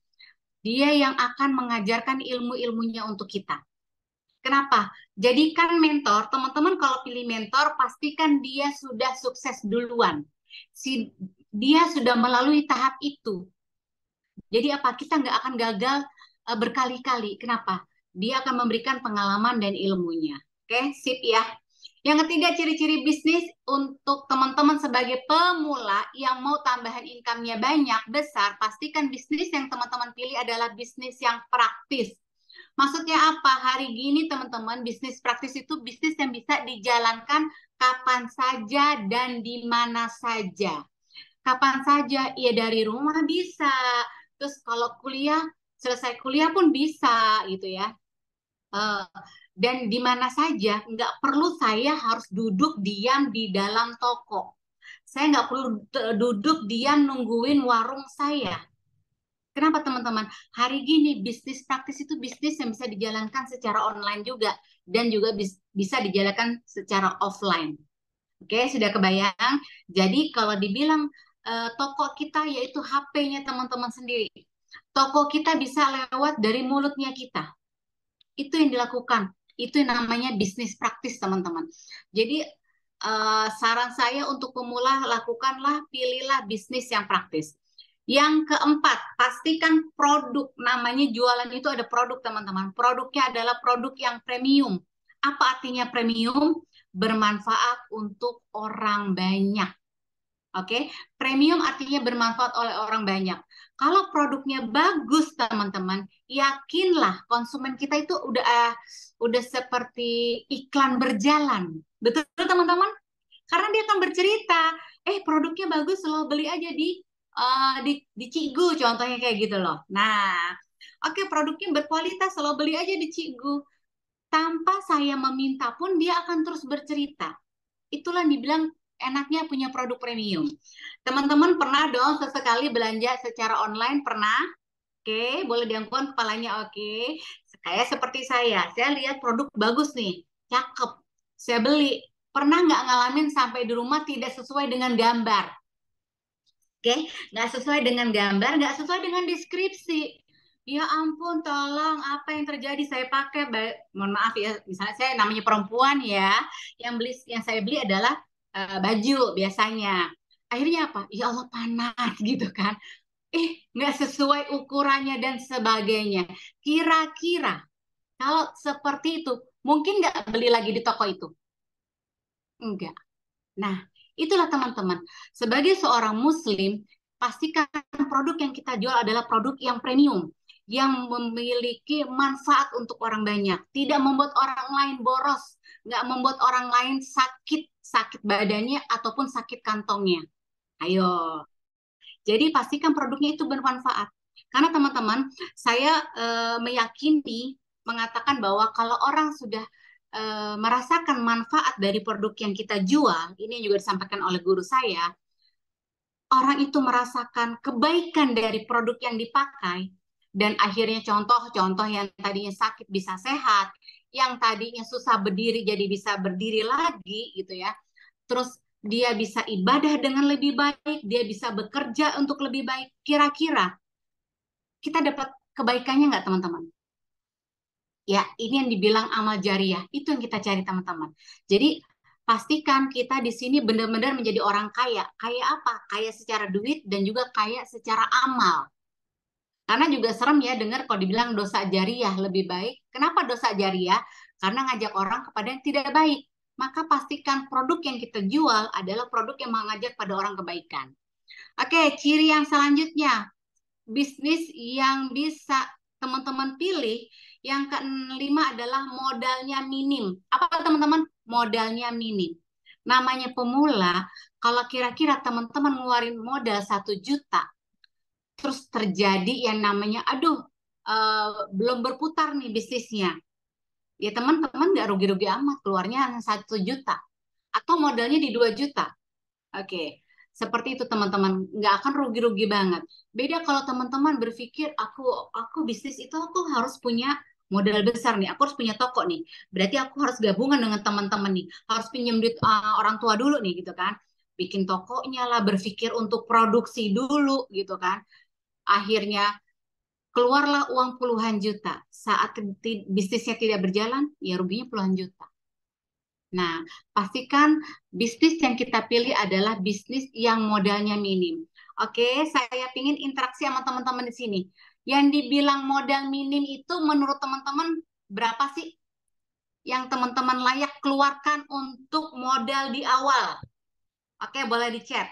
Dia yang akan mengajarkan ilmu-ilmunya untuk kita. Kenapa? Jadikan mentor, teman-teman kalau pilih mentor, pastikan dia sudah sukses duluan. Dia sudah melalui tahap itu. Jadi apa? Kita nggak akan gagal berkali-kali. Kenapa? Dia akan memberikan pengalaman dan ilmunya. Oke, sip ya. Yang ketiga, ciri-ciri bisnis untuk teman-teman sebagai pemula yang mau tambahan income-nya banyak, besar, pastikan bisnis yang teman-teman pilih adalah bisnis yang praktis. Maksudnya apa? Hari gini teman-teman, bisnis praktis itu bisnis yang bisa dijalankan kapan saja dan di mana saja. Kapan saja, ya dari rumah bisa. Terus kalau kuliah, selesai kuliah pun bisa gitu ya. Eh, dan di mana saja, nggak perlu saya harus duduk diam di dalam toko. Saya nggak perlu duduk diam nungguin warung saya. Kenapa teman-teman? Hari gini bisnis praktis itu bisnis yang bisa dijalankan secara online juga dan juga bisa dijalankan secara offline. Oke, sudah kebayang? Jadi kalau dibilang toko kita yaitu HP-nya teman-teman sendiri. Toko kita bisa lewat dari mulutnya kita. Itu yang dilakukan. Itu yang namanya bisnis praktis, teman-teman. Jadi saran saya untuk pemula, lakukanlah, pilihlah bisnis yang praktis. Yang keempat, pastikan produk. Namanya jualan itu ada produk, teman-teman. Produknya adalah produk yang premium. Apa artinya premium? Bermanfaat untuk orang banyak. Oke, premium artinya bermanfaat oleh orang banyak. Kalau produknya bagus, teman-teman, yakinlah konsumen kita itu udah seperti iklan berjalan. Betul, teman-teman? Karena dia akan bercerita, produknya bagus, lo beli aja di Cigu, contohnya kayak gitu loh. Nah, oke, produknya berkualitas, lo beli aja di Cigu. Tanpa saya meminta pun dia akan terus bercerita. Itulah yang dibilang enaknya punya produk premium. Teman-teman pernah dong sesekali belanja secara online? Pernah? Oke, boleh diangkut kepalanya. Oke, kayak seperti saya lihat produk bagus nih, cakep, saya beli. Pernah nggak ngalamin sampai di rumah tidak sesuai dengan gambar? Oke, nggak sesuai dengan gambar, nggak sesuai dengan deskripsi. Ya ampun, tolong apa yang terjadi? Saya pakai, mohon maaf ya, misalnya saya namanya perempuan ya, yang saya beli adalah baju biasanya. Akhirnya apa? Ya Allah panas gitu kan. Nggak sesuai ukurannya dan sebagainya. Kira-kira kalau seperti itu, mungkin nggak beli lagi di toko itu? Enggak. Nah, itulah teman-teman. Sebagai seorang muslim, pastikan produk yang kita jual adalah produk yang premium, yang memiliki manfaat untuk orang banyak, tidak membuat orang lain boros, nggak membuat orang lain sakit badannya ataupun sakit kantongnya. Ayo. Jadi pastikan produknya itu bermanfaat. Karena teman-teman, saya meyakini mengatakan bahwa kalau orang sudah merasakan manfaat dari produk yang kita jual, ini juga disampaikan oleh guru saya, orang itu merasakan kebaikan dari produk yang dipakai, dan akhirnya contoh-contoh yang tadinya sakit bisa sehat, yang tadinya susah berdiri jadi bisa berdiri lagi gitu ya. Terus dia bisa ibadah dengan lebih baik, dia bisa bekerja untuk lebih baik. Kira-kira kita dapat kebaikannya nggak teman-teman? Ya, ini yang dibilang amal jariah. Itu yang kita cari teman-teman. Jadi pastikan kita di sini benar-benar menjadi orang kaya. Kaya apa? Kaya secara duit dan juga kaya secara amal. Karena juga serem ya dengar kalau dibilang dosa jariah lebih baik. Kenapa dosa jariah? Karena ngajak orang kepada yang tidak baik. Maka pastikan produk yang kita jual adalah produk yang mengajak pada orang kebaikan. Oke, ciri yang selanjutnya, bisnis yang bisa teman-teman pilih. Yang kelima adalah modalnya minim. Apa teman-teman? Modalnya minim. Namanya pemula, kalau kira-kira teman-teman ngeluarin modal 1 juta, terus terjadi yang namanya, aduh, belum berputar nih bisnisnya. Ya teman-teman nggak rugi-rugi amat, keluarnya hanya 1 juta. Atau modalnya di 2 juta. Oke, seperti itu teman-teman, nggak akan rugi-rugi banget. Beda kalau teman-teman berpikir aku bisnis itu aku harus punya modal besar nih, aku harus punya toko nih. Berarti aku harus gabungan dengan teman-teman nih, harus pinjam duit orang tua dulu nih gitu kan. Bikin tokonya lah, berpikir untuk produksi dulu gitu kan. Akhirnya keluarlah uang puluhan juta. Saat bisnisnya tidak berjalan, ya ruginya puluhan juta. Nah, pastikan bisnis yang kita pilih adalah bisnis yang modalnya minim. Oke, saya ingin interaksi sama teman-teman di sini. Yang dibilang modal minim itu menurut teman-teman berapa sih yang teman-teman layak keluarkan untuk modal di awal? Oke, boleh di chat.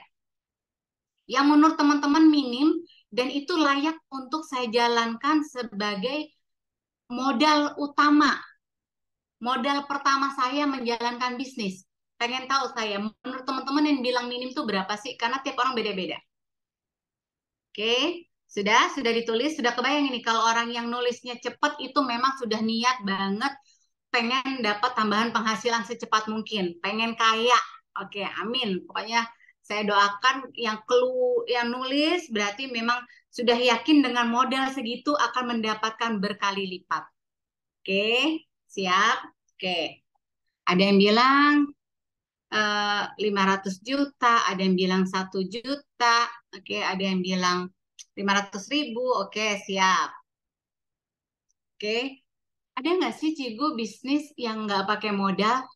Yang menurut teman-teman minim dan itu layak untuk saya jalankan sebagai modal utama, modal pertama saya menjalankan bisnis. Pengen tahu saya, menurut teman-teman yang bilang minim tuh berapa sih? Karena tiap orang beda-beda. Oke, sudah ditulis, sudah kebayang ini kalau orang yang nulisnya cepat itu memang sudah niat banget pengen dapat tambahan penghasilan secepat mungkin, pengen kaya. Oke, amin. Pokoknya saya doakan yang nulis berarti memang sudah yakin dengan modal segitu akan mendapatkan berkali lipat. Oke, siap. Oke. Ada yang bilang 500 juta, ada yang bilang 1 juta, oke, ada yang bilang 500.000, oke, siap. Oke, ada nggak sih Cigu bisnis yang nggak pakai modal?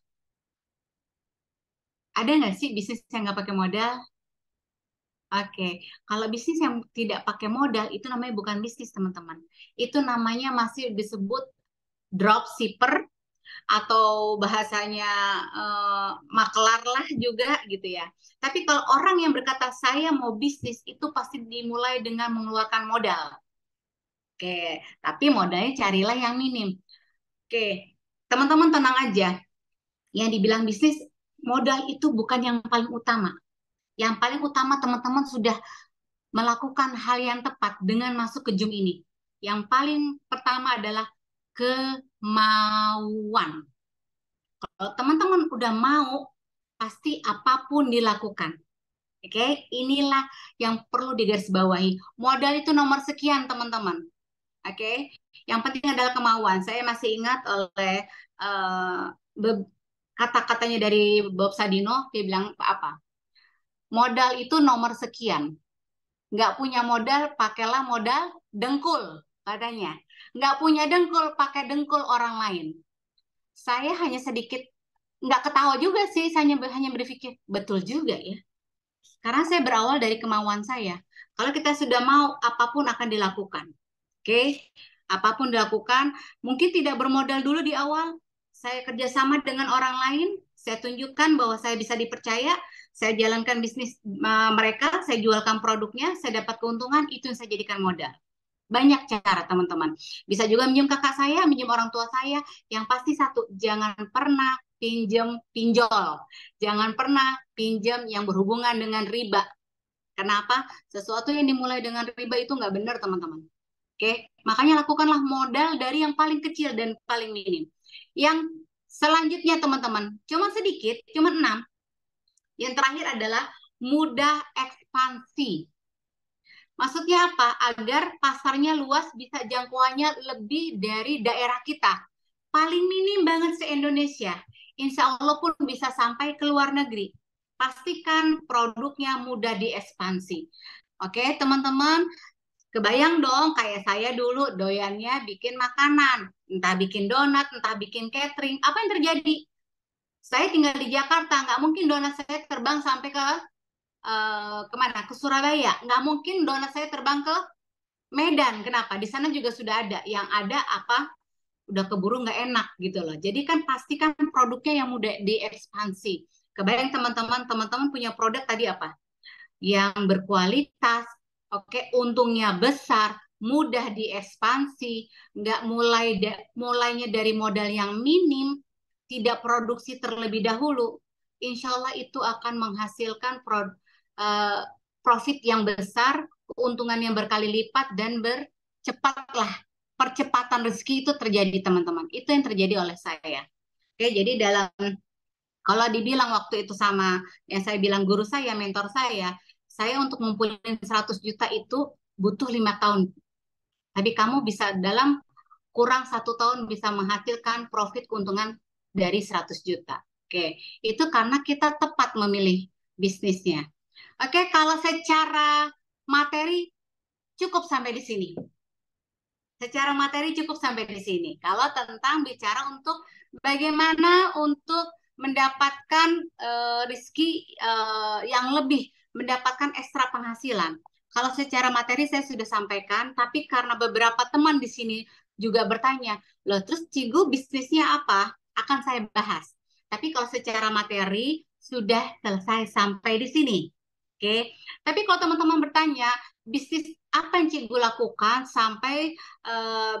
Ada nggak sih bisnis yang nggak pakai modal? Oke, kalau bisnis yang tidak pakai modal itu namanya bukan bisnis teman-teman. Itu namanya masih disebut dropshipper atau bahasanya makelar lah juga gitu ya. Tapi kalau orang yang berkata saya mau bisnis itu pasti dimulai dengan mengeluarkan modal. Oke, tapi modalnya carilah yang minim. Oke, teman-teman tenang aja. Yang dibilang bisnis modal itu bukan yang paling utama. Yang paling utama teman-teman sudah melakukan hal yang tepat dengan masuk ke Zoom ini. Yang paling pertama adalah kemauan. Kalau teman-teman udah mau, pasti apapun dilakukan. Oke, inilah yang perlu digarisbawahi. Modal itu nomor sekian, teman-teman. Oke, yang penting adalah kemauan. Saya masih ingat oleh uh, kata-katanya dari Bob Sadino, dia bilang apa? Modal itu nomor sekian. Nggak punya modal, pakailah modal dengkul, katanya. Nggak punya dengkul, pakai dengkul orang lain. Saya hanya sedikit nggak ketawa juga sih, saya hanya berpikir betul juga ya. Karena saya berawal dari kemauan saya. Kalau kita sudah mau, apapun akan dilakukan. Oke, apapun dilakukan, mungkin tidak bermodal dulu di awal. Saya kerjasama dengan orang lain, saya tunjukkan bahwa saya bisa dipercaya, saya jalankan bisnis mereka, saya jualkan produknya, saya dapat keuntungan, itu yang saya jadikan modal. Banyak cara teman-teman. Bisa juga minjem kakak saya, minjem orang tua saya. Yang pasti satu, jangan pernah pinjam pinjol. Jangan pernah pinjam yang berhubungan dengan riba. Kenapa? Sesuatu yang dimulai dengan riba itu nggak benar teman-teman. Oke, makanya lakukanlah modal dari yang paling kecil dan paling minim. Yang selanjutnya teman-teman, cuma sedikit, cuma 6. Yang terakhir adalah mudah ekspansi. Maksudnya apa? Agar pasarnya luas, bisa jangkauannya lebih dari daerah kita. Paling minim banget se-Indonesia. Insya Allah pun bisa sampai ke luar negeri. Pastikan produknya mudah diekspansi. Oke, teman-teman, kebayang dong kayak saya dulu doyannya bikin makanan. Entah bikin donat, entah bikin catering. Apa yang terjadi? Saya tinggal di Jakarta, nggak mungkin donat saya terbang sampai ke kemana? Ke Surabaya. Nggak mungkin donat saya terbang ke Medan. Kenapa? Di sana juga sudah ada. Yang ada apa? Udah keburu nggak enak gitu loh. Jadi kan pastikan produknya yang mudah diekspansi. Kebayang teman-teman punya produk tadi apa? Yang berkualitas, oke, untungnya besar, mudah diekspansi, nggak mulainya dari modal yang minim, tidak produksi terlebih dahulu. Insya Allah itu akan menghasilkan uh, profit yang besar, keuntungan yang berkali lipat dan bercepatlah percepatan rezeki itu terjadi teman-teman. Itu yang terjadi oleh saya. Oke, jadi kalau dibilang waktu itu sama yang saya bilang guru saya, mentor saya untuk ngumpulin 100 juta itu butuh 5 tahun. Tapi kamu bisa dalam kurang 1 tahun bisa menghasilkan profit keuntungan dari 100 juta. Oke, itu karena kita tepat memilih bisnisnya. Oke, kalau secara materi cukup sampai di sini. Secara materi cukup sampai di sini. Kalau tentang bicara untuk bagaimana untuk mendapatkan rezeki yang lebih, mendapatkan ekstra penghasilan. Kalau secara materi saya sudah sampaikan, tapi karena beberapa teman di sini juga bertanya, loh terus Cigu bisnisnya apa? Akan saya bahas. Tapi kalau secara materi sudah selesai sampai di sini. Oke. Tapi kalau teman-teman bertanya, bisnis apa yang Cigu lakukan sampai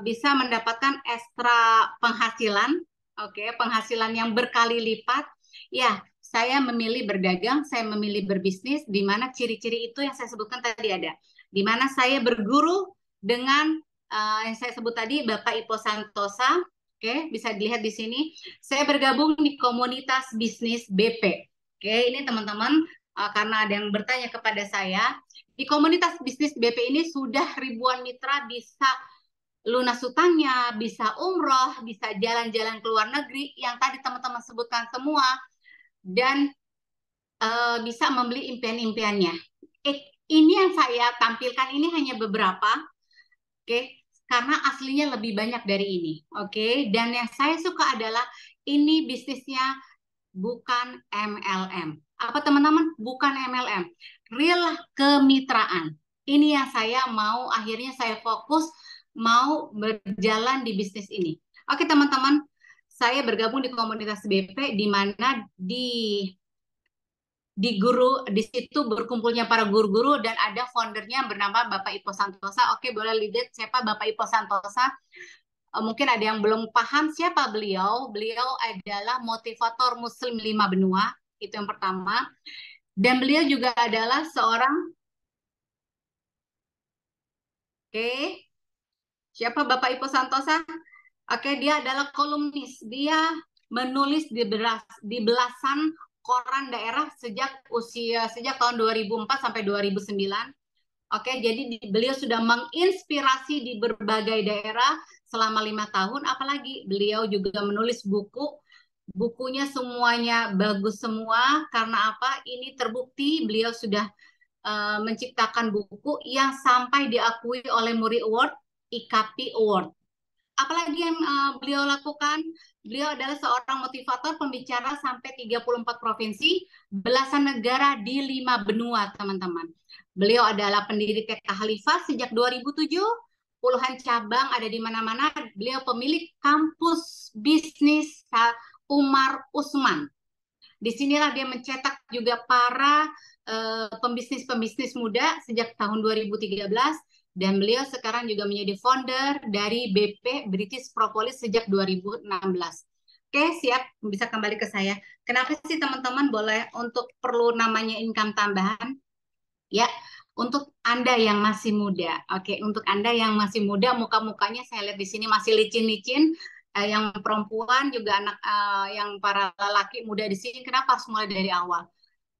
bisa mendapatkan ekstra penghasilan? Oke, penghasilan yang berkali lipat. Ya, saya memilih berdagang, saya memilih berbisnis, di mana ciri-ciri itu yang saya sebutkan tadi ada. Di mana saya berguru dengan yang saya sebut tadi, Bapak Ipo Santosa. Oke, bisa dilihat di sini. Saya bergabung di komunitas bisnis BP. Oke, ini teman-teman, karena ada yang bertanya kepada saya, di komunitas bisnis BP ini sudah ribuan mitra, bisa lunas hutangnya, bisa umroh, bisa jalan-jalan ke luar negeri yang tadi teman-teman sebutkan semua, dan bisa membeli impian-impiannya. Ini yang saya tampilkan ini hanya beberapa, oke, karena aslinya lebih banyak dari ini, oke. Dan yang saya suka adalah ini bisnisnya bukan MLM. Apa teman-teman? Bukan MLM, real kemitraan. Ini yang saya mau, akhirnya saya fokus mau berjalan di bisnis ini. Oke teman-teman, saya bergabung di komunitas BP di mana di guru di situ berkumpulnya para guru-guru dan ada foundernya bernama Bapak Ipo Santosa. Oke, boleh lihat siapa Bapak Ipo Santosa. Mungkin ada yang belum paham siapa beliau. Beliau adalah motivator Muslim lima benua, itu yang pertama. Dan beliau juga adalah seorang, oke, siapa Bapak Ipo Santosa? Oke, dia adalah kolumnis. Dia menulis di belasan koran daerah sejak tahun 2004 sampai 2009. Oke, jadi beliau sudah menginspirasi di berbagai daerah selama 5 tahun. Apalagi beliau juga menulis buku. Bukunya semuanya bagus semua. Karena apa? Ini terbukti beliau sudah menciptakan buku yang sampai diakui oleh Muri Award, IKP Award. Apalagi yang beliau lakukan? Beliau adalah seorang motivator pembicara sampai 34 provinsi, belasan negara di 5 benua, teman-teman. Beliau adalah pendiri TK Khalifah sejak 2007, puluhan cabang ada di mana-mana. Beliau pemilik kampus bisnis Umar Usman. Disinilah dia mencetak juga para pembisnis-pembisnis muda sejak tahun 2013, dan beliau sekarang juga menjadi founder dari BP British Propolis sejak 2016. Oke, siap, bisa kembali ke saya. Kenapa sih teman-teman boleh untuk perlu namanya income tambahan? Ya, untuk Anda yang masih muda. Oke, untuk Anda yang masih muda, muka-mukanya saya lihat di sini masih licin-licin. Yang perempuan juga anak yang para lelaki muda di sini, kenapa harus mulai dari awal?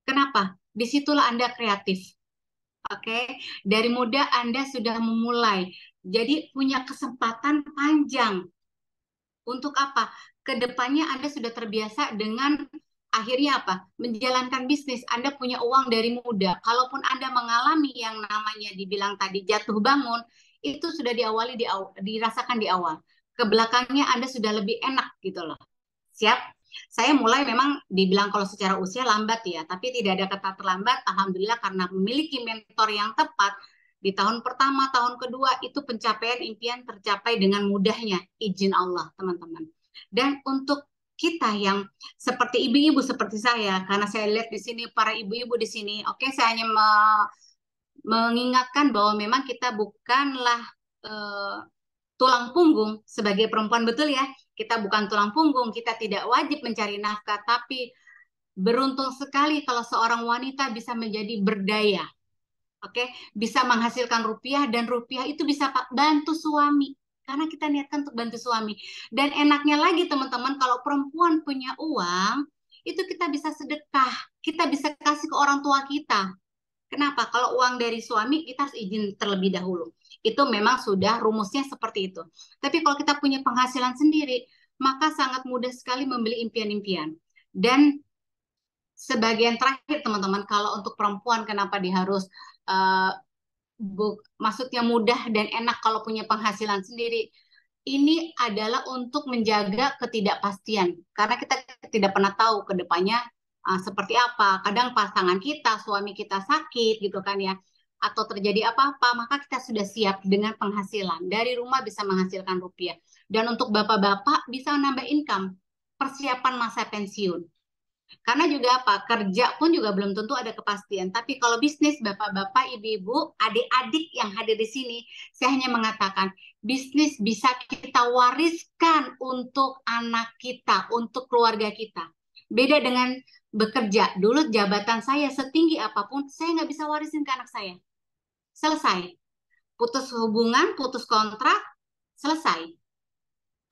Kenapa? Disitulah Anda kreatif. Oke, dari muda Anda sudah memulai. Jadi punya kesempatan panjang. Untuk apa? Kedepannya Anda sudah terbiasa dengan akhirnya apa? Menjalankan bisnis. Anda punya uang dari muda. Kalaupun Anda mengalami yang namanya dibilang tadi jatuh bangun, itu sudah dirasakan di awal. Kebelakangnya Anda sudah lebih enak gitu loh. Siap? Saya mulai memang dibilang kalau secara usia lambat ya, tapi tidak ada kata terlambat. Alhamdulillah karena memiliki mentor yang tepat. Di tahun pertama, tahun kedua itu pencapaian impian tercapai dengan mudahnya, izin Allah, teman-teman. Dan untuk kita yang seperti ibu-ibu seperti saya, karena saya lihat di sini para ibu-ibu di sini, oke, saya hanya mengingatkan bahwa memang kita bukanlah tulang punggung sebagai perempuan, betul ya? Kita bukan tulang punggung, kita tidak wajib mencari nafkah, tapi beruntung sekali kalau seorang wanita bisa menjadi berdaya. Oke, bisa menghasilkan rupiah, dan rupiah itu bisa bantu suami. Karena kita niatkan untuk bantu suami. Dan enaknya lagi teman-teman, kalau perempuan punya uang, itu kita bisa sedekah. Kita bisa kasih ke orang tua kita. Kenapa? Kalau uang dari suami, kita harus izin terlebih dahulu. Itu memang sudah rumusnya seperti itu. Tapi kalau kita punya penghasilan sendiri, maka sangat mudah sekali membeli impian-impian. Dan sebagian terakhir teman-teman, kalau untuk perempuan kenapa dia harus maksudnya mudah dan enak kalau punya penghasilan sendiri? ini adalah untuk menjaga ketidakpastian. Karena kita tidak pernah tahu ke depannya seperti apa. Kadang pasangan kita, suami kita sakit gitu kan ya. Atau terjadi apa-apa, maka kita sudah siap dengan penghasilan. Dari rumah bisa menghasilkan rupiah. Dan untuk bapak-bapak bisa menambah income. Persiapan masa pensiun. Karena juga apa? Kerja pun juga belum tentu ada kepastian. Tapi kalau bisnis, bapak-bapak, ibu-ibu, adik-adik yang hadir di sini, saya hanya mengatakan, bisnis bisa kita wariskan untuk anak kita, untuk keluarga kita. Beda dengan bekerja. Dulu jabatan saya setinggi apapun, saya nggak bisa warisin ke anak saya. Selesai. Putus hubungan, putus kontrak, selesai.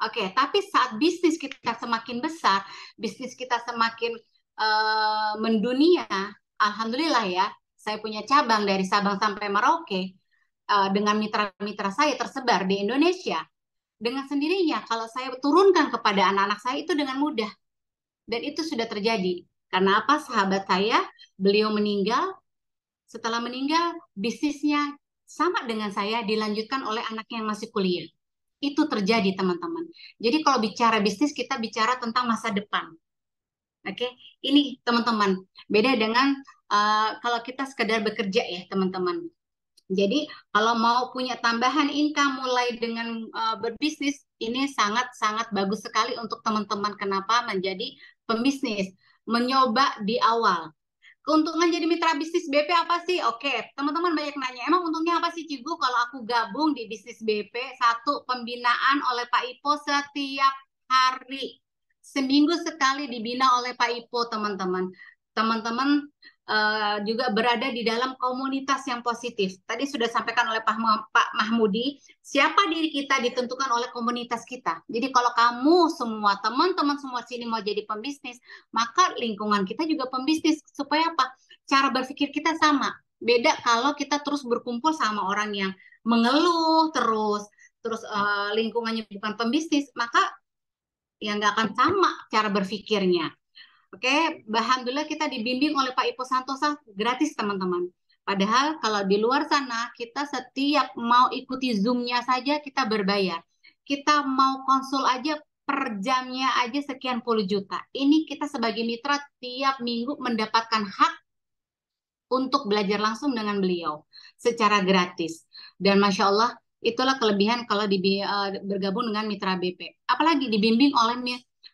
Oke, tapi saat bisnis kita semakin besar, bisnis kita semakin mendunia, alhamdulillah ya, saya punya cabang dari Sabang sampai Merauke dengan mitra-mitra saya tersebar di Indonesia. Dengan sendirinya, kalau saya turunkan kepada anak-anak saya itu dengan mudah, dan itu sudah terjadi. Karena apa? Sahabat saya, beliau meninggal. Setelah meninggal, bisnisnya sama dengan saya dilanjutkan oleh anaknya yang masih kuliah. Itu terjadi, teman-teman. Jadi kalau bicara bisnis, kita bicara tentang masa depan. Oke, ini teman-teman, beda dengan kalau kita sekedar bekerja ya, teman-teman. Jadi kalau mau punya tambahan income mulai dengan berbisnis, ini sangat-sangat bagus sekali untuk teman-teman. Kenapa menjadi pembisnis? Menyoba di awal. Keuntungan jadi mitra bisnis BP apa sih? Oke, teman-teman banyak nanya, emang untungnya apa sih Cigu kalau aku gabung di bisnis BP? Satu, pembinaan oleh Pak Ipo setiap hari. Seminggu sekali dibina oleh Pak Ipo, teman-teman. Teman-teman juga berada di dalam komunitas yang positif. Tadi sudah sampaikan oleh Pak Mahmudi, siapa diri kita ditentukan oleh komunitas kita. Jadi kalau kamu semua, teman-teman semua sini mau jadi pembisnis, maka lingkungan kita juga pembisnis. Supaya apa? Cara berpikir kita sama. Beda kalau kita terus berkumpul sama orang yang mengeluh terus lingkungannya bukan pembisnis, maka ya nggak akan sama cara berpikirnya. Oke, alhamdulillah kita dibimbing oleh Pak Ipo Santosa gratis, teman-teman. Padahal kalau di luar sana, kita setiap mau ikuti Zoom-nya saja kita berbayar. Kita mau konsul aja per jamnya aja sekian puluh juta. Ini kita sebagai mitra tiap minggu mendapatkan hak untuk belajar langsung dengan beliau secara gratis. Dan Masya Allah, itulah kelebihan kalau bergabung dengan mitra BP. Apalagi dibimbing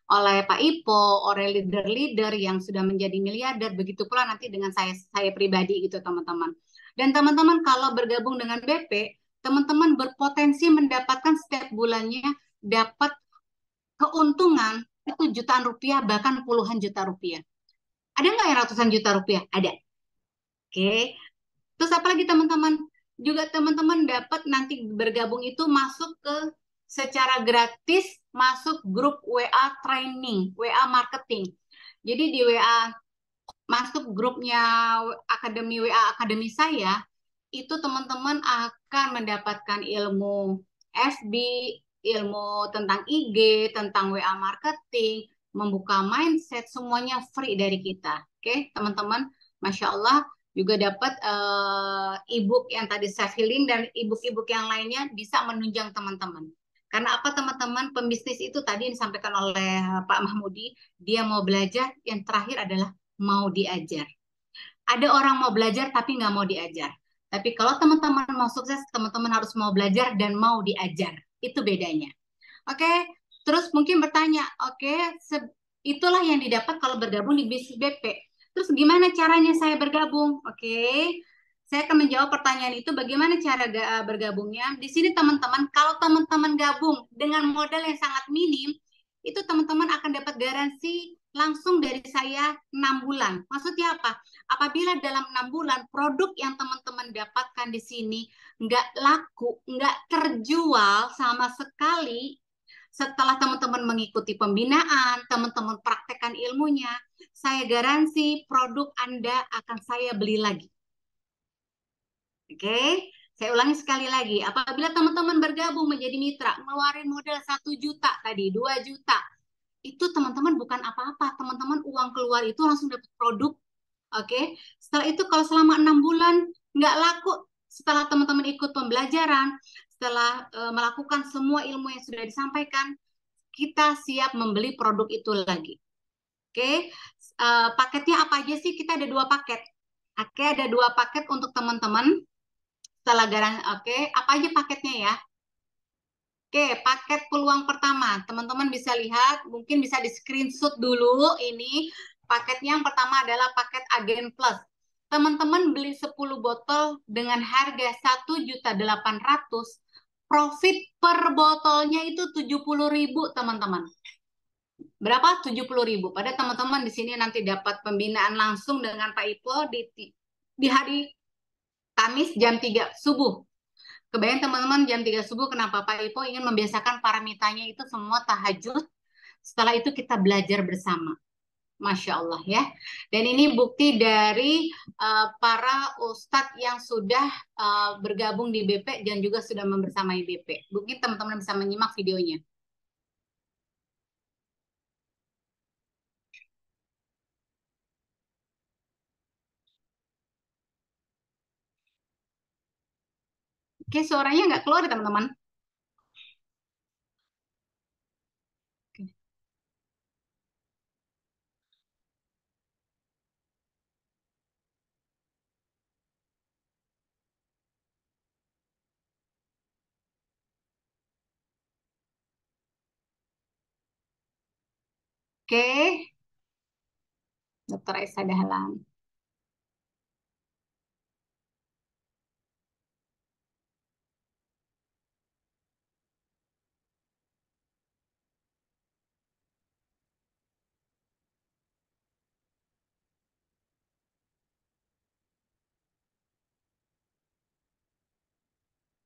oleh Pak Ipo, oleh leader-leader yang sudah menjadi miliarder, begitu pula nanti dengan saya pribadi gitu teman-teman. Dan teman-teman kalau bergabung dengan BP, teman-teman berpotensi mendapatkan setiap bulannya dapat keuntungan itu jutaan rupiah, bahkan puluhan juta rupiah. Ada nggak yang ratusan juta rupiah? Ada. Oke. Terus apalagi teman-teman? Juga teman-teman dapat nanti bergabung itu masuk ke secara gratis masuk grup WA training, WA marketing. Jadi di WA masuk grupnya Akademi WA Akademi saya, itu teman-teman akan mendapatkan ilmu FB, ilmu tentang IG, tentang WA marketing, membuka mindset, semuanya free dari kita. Oke, teman-teman, Masya Allah, juga dapat e-book yang tadi self healing dan e-book yang lainnya bisa menunjang teman-teman. Karena apa teman-teman, pembisnis itu tadi yang disampaikan oleh Pak Mahmudi, dia mau belajar, yang terakhir adalah mau diajar. Ada orang mau belajar tapi nggak mau diajar. Tapi kalau teman-teman mau sukses, teman-teman harus mau belajar dan mau diajar. Itu bedanya. Oke, terus mungkin bertanya, oke, itulah yang didapat kalau bergabung di bisnis BP. Terus gimana caranya saya bergabung? Oke, saya akan menjawab pertanyaan itu bagaimana cara bergabungnya. Di sini teman-teman, kalau teman-teman gabung dengan modal yang sangat minim, itu teman-teman akan dapat garansi langsung dari saya 6 bulan. Maksudnya apa? Apabila dalam 6 bulan produk yang teman-teman dapatkan di sini nggak laku, nggak terjual sama sekali, setelah teman-teman mengikuti pembinaan, teman-teman praktekkan ilmunya, saya garansi produk Anda akan saya beli lagi. Oke, saya ulangi sekali lagi. Apabila teman-teman bergabung menjadi mitra, ngeluarin modal 1 juta tadi, 2 juta, itu teman-teman bukan apa-apa. Teman-teman uang keluar itu langsung dapat produk. Oke, setelah itu kalau selama 6 bulan nggak laku, setelah teman-teman ikut pembelajaran, setelah melakukan semua ilmu yang sudah disampaikan, kita siap membeli produk itu lagi. Oke, paketnya apa aja sih? Kita ada 2 paket. Oke, ada 2 paket untuk teman-teman. Setelah oke, apa aja paketnya ya? Oke, paket peluang pertama. Teman-teman bisa lihat, mungkin bisa di screenshot dulu ini. Paketnya yang pertama adalah paket Agen Plus. Teman-teman beli 10 botol dengan harga 1.800.000, profit per botolnya itu 70.000, teman-teman. Berapa? 70.000. Pada teman-teman di sini nanti dapat pembinaan langsung dengan Pak Ipo di hari Kamis jam 3 subuh. Kebayang teman-teman jam 3 subuh kenapa Pak Ipo ingin membiasakan para mitanya itu semua tahajud. Setelah itu kita belajar bersama. Masya Allah ya. Dan ini bukti dari para ustadz yang sudah bergabung di BP dan juga sudah membersamai BP. Mungkin teman-teman bisa menyimak videonya. Oke, suaranya nggak keluar teman-teman. Oke, Dokter Esa Dahlan.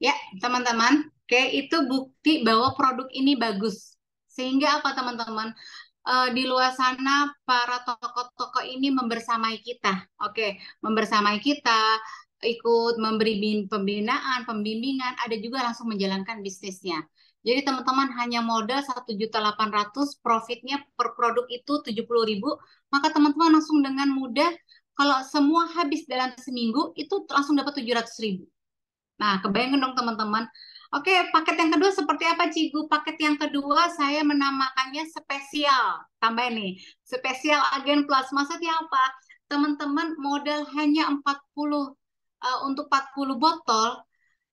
Ya, teman-teman. Oke, itu bukti bahwa produk ini bagus. Sehingga apa, teman-teman? Di luar sana para tokoh-tokoh ini membersamai kita. Oke, membersamai kita, ikut memberi pembinaan, pembimbingan, ada juga langsung menjalankan bisnisnya. Jadi teman-teman hanya modal 1.800.000, profitnya per produk itu 70.000, maka teman-teman langsung dengan mudah kalau semua habis dalam seminggu itu langsung dapat 700.000. Nah, kebayangkan dong teman-teman. Oke, paket yang kedua seperti apa, Cigu? Paket yang kedua saya menamakannya spesial. Tambah nih, spesial Agen Plus. Maksudnya apa? Teman-teman modal hanya 40 untuk 40 botol,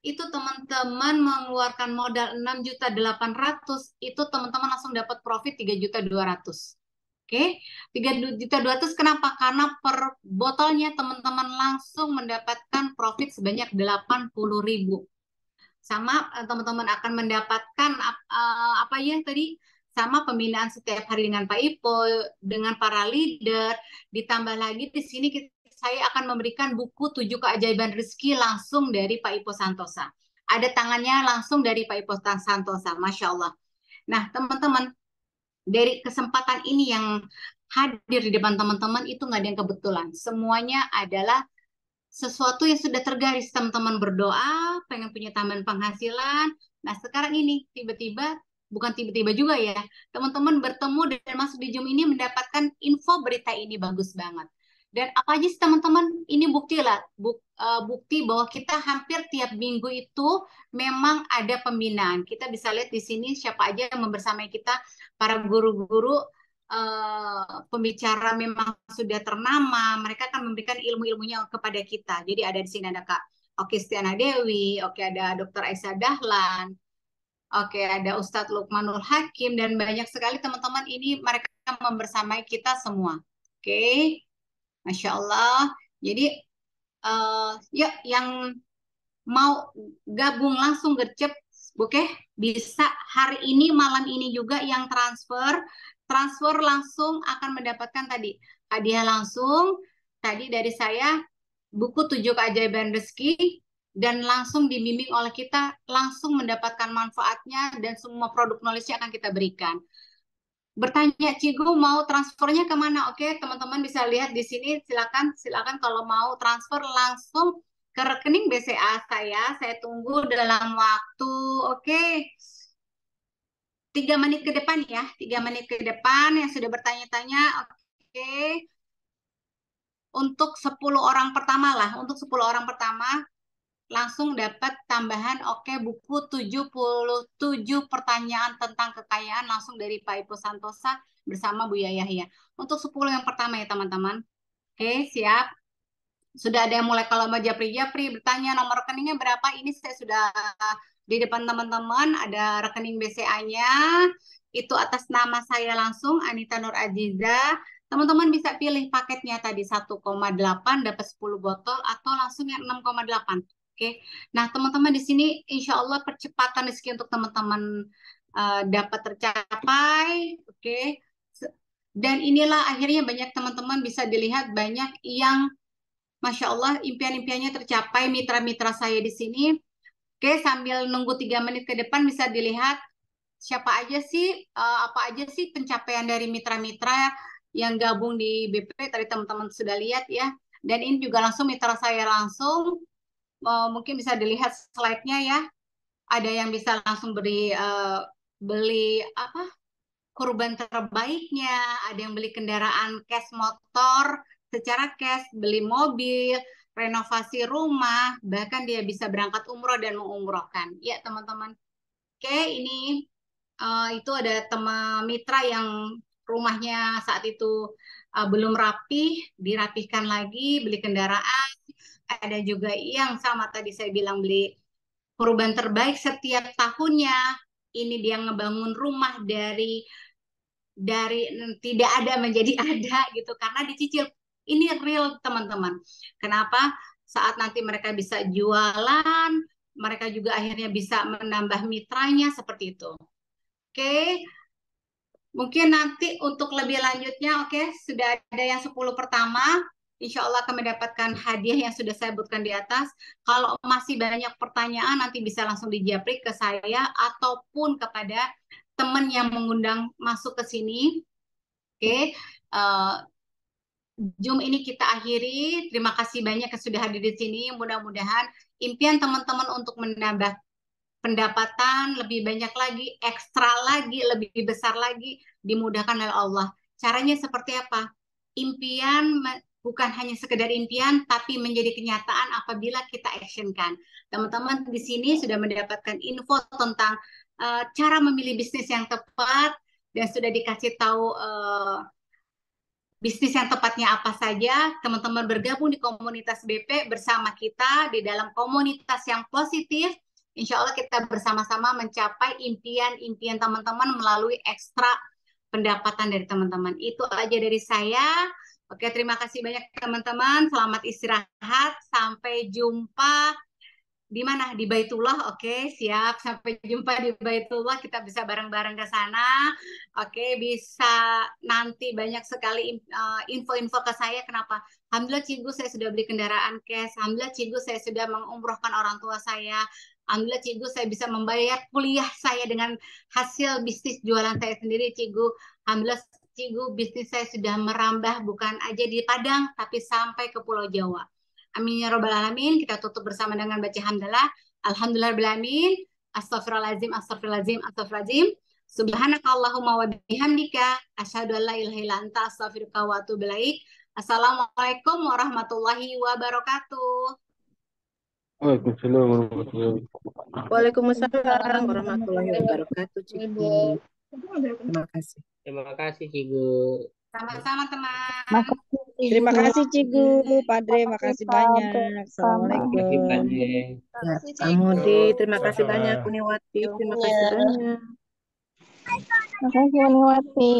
itu teman-teman mengeluarkan modal 6.800.000, itu teman-teman langsung dapat profit 3.200.000. Oke, 3.200.000 kenapa? Karena per botolnya teman-teman langsung mendapatkan profit sebanyak 80.000. Sama teman-teman akan mendapatkan apa ya tadi? Sama pembinaan setiap hari dengan Pak Ipo, dengan para leader. Ditambah lagi di sini saya akan memberikan buku 7 keajaiban rezeki langsung dari Pak Ipo Santosa. Ada tangannya langsung dari Pak Ipo Santosa, Masya Allah. Nah, teman-teman, dari kesempatan ini yang hadir di depan teman-teman itu nggak ada yang kebetulan. Semuanya adalah sesuatu yang sudah tergaris. Teman-teman berdoa, pengen punya tambahan penghasilan. Nah, sekarang ini tiba-tiba, bukan tiba-tiba juga ya, teman-teman bertemu dan masuk di Zoom ini mendapatkan info berita ini bagus banget. Dan apa aja sih teman-teman? Ini bukti lah, bukti bahwa kita hampir tiap minggu itu memang ada pembinaan. Kita bisa lihat di sini siapa aja yang membersamai kita, para guru-guru pembicara memang sudah ternama, mereka akan memberikan ilmu-ilmunya kepada kita. Jadi ada di sini ada Kak Oki Stiana Dewi, oke ada Dr. Aisyah Dahlan, oke ada Ustadz Lukmanul Hakim, dan banyak sekali teman-teman ini mereka membersamai kita semua. Oke, Masya Allah. Jadi yuk yang mau gabung langsung gercep, oke, bisa hari ini malam ini juga yang transfer langsung akan mendapatkan tadi hadiah langsung tadi dari saya, buku 7 keajaiban rezeki, dan langsung dibimbing oleh kita, langsung mendapatkan manfaatnya dan semua produk knowledge akan kita berikan. Bertanya, Cigu mau transfernya kemana? Oke, teman-teman bisa lihat di sini. Silakan kalau mau transfer langsung ke rekening BCA saya. Saya tunggu dalam waktu, oke, 3 menit ke depan ya. 3 menit ke depan yang sudah bertanya-tanya. Oke, untuk 10 orang pertama lah. Untuk 10 orang pertama, langsung dapat tambahan oke buku 77 pertanyaan tentang kekayaan langsung dari Pak Ipo Santosa bersama Bu Yahya. Untuk 10 yang pertama ya teman-teman. Oke, siap. Sudah ada yang mulai kalau mau japri-japri bertanya nomor rekeningnya berapa. Ini saya sudah di depan teman-teman ada rekening BCA-nya. Itu atas nama saya langsung Anita Nur Aziza. Teman-teman bisa pilih paketnya tadi 1,8 dapat 10 botol atau langsung yang 6,8. Oke. Nah, teman-teman di sini insya Allah percepatan rezeki untuk teman-teman dapat tercapai. Oke. Dan inilah akhirnya banyak teman-teman bisa dilihat banyak yang Masya Allah impian-impiannya tercapai mitra-mitra saya di sini. Oke, sambil nunggu 3 menit ke depan bisa dilihat siapa aja sih, apa aja sih pencapaian dari mitra-mitra yang gabung di BP. Tadi teman-teman sudah lihat ya. Dan ini juga langsung mitra saya langsung. Mungkin bisa dilihat slide-nya ya. Ada yang bisa langsung beli apa kurban terbaiknya, ada yang beli kendaraan cash motor secara cash, beli mobil, renovasi rumah, bahkan dia bisa berangkat umroh dan mengumrohkan. Ya teman-teman. Oke, ini itu ada teman mitra yang rumahnya saat itu belum rapih, dirapihkan lagi, beli kendaraan. Ada juga yang sama tadi saya bilang beli kurban terbaik setiap tahunnya. Ini dia ngebangun rumah dari tidak ada menjadi ada gitu karena dicicil. Ini real teman-teman. Kenapa? Saat nanti mereka bisa jualan, mereka juga akhirnya bisa menambah mitranya seperti itu. Oke, mungkin nanti untuk lebih lanjutnya, oke, sudah ada yang 10 pertama, insya Allah akan mendapatkan hadiah yang sudah saya sebutkan di atas. Kalau masih banyak pertanyaan, nanti bisa langsung dijapri ke saya ataupun kepada teman yang mengundang masuk ke sini. Oke, Zoom ini kita akhiri. Terima kasih banyak yang sudah hadir di sini. Mudah-mudahan impian teman-teman untuk menambah pendapatan lebih banyak lagi, ekstra lagi, lebih besar lagi, dimudahkan oleh Allah. Caranya seperti apa? Impian bukan hanya sekedar impian, tapi menjadi kenyataan apabila kita actionkan. Teman-teman di sini sudah mendapatkan info tentang cara memilih bisnis yang tepat dan sudah dikasih tahu bisnis yang tepatnya apa saja. Teman-teman bergabung di komunitas BP bersama kita di dalam komunitas yang positif. Insya Allah kita bersama-sama mencapai impian-impian teman-teman melalui ekstra pendapatan dari teman-teman. Itu aja dari saya. Oke, terima kasih banyak teman-teman. Selamat istirahat. Sampai jumpa di mana? Di Baitullah. Oke, siap. Sampai jumpa di Baitullah. Kita bisa bareng-bareng ke sana. Oke, bisa nanti banyak sekali info-info ke saya. Kenapa? Alhamdulillah Cigu saya sudah beli kendaraan cash. Alhamdulillah Cigu saya sudah mengumrohkan orang tua saya. Alhamdulillah Cigu saya bisa membayar kuliah saya dengan hasil bisnis jualan saya sendiri Cigu. Alhamdulillah Cigu bisnis saya sudah merambah bukan aja di Padang tapi sampai ke Pulau Jawa. Amin ya robbal alamin. Kita tutup bersama dengan baca hamdalah. Alhamdulillah alamin. Astagfirullahaladzim, astagfirullahaladzim, astagfirullahaladzim. Subhanakallahumma wa bihamdika asyhadu an la ilaha illa anta astaghfiruka wa atubu ilaik. Assalamualaikum warahmatullahi wabarakatuh. Waalaikumsalam warahmatullahi wabarakatuh. Waalaikumsalam warahmatullahi wabarakatuh, Cigu. Terima kasih. Terima kasih, Cigu. Sama-sama teman. Terima kasih Cigu, Padre, makasih banyak. Terima Assalamualaikum. kasih, Pak. Ya, Pak Mudi, terima kasih banyak. Uniwati, terima kasih banyak. Makasih Wati.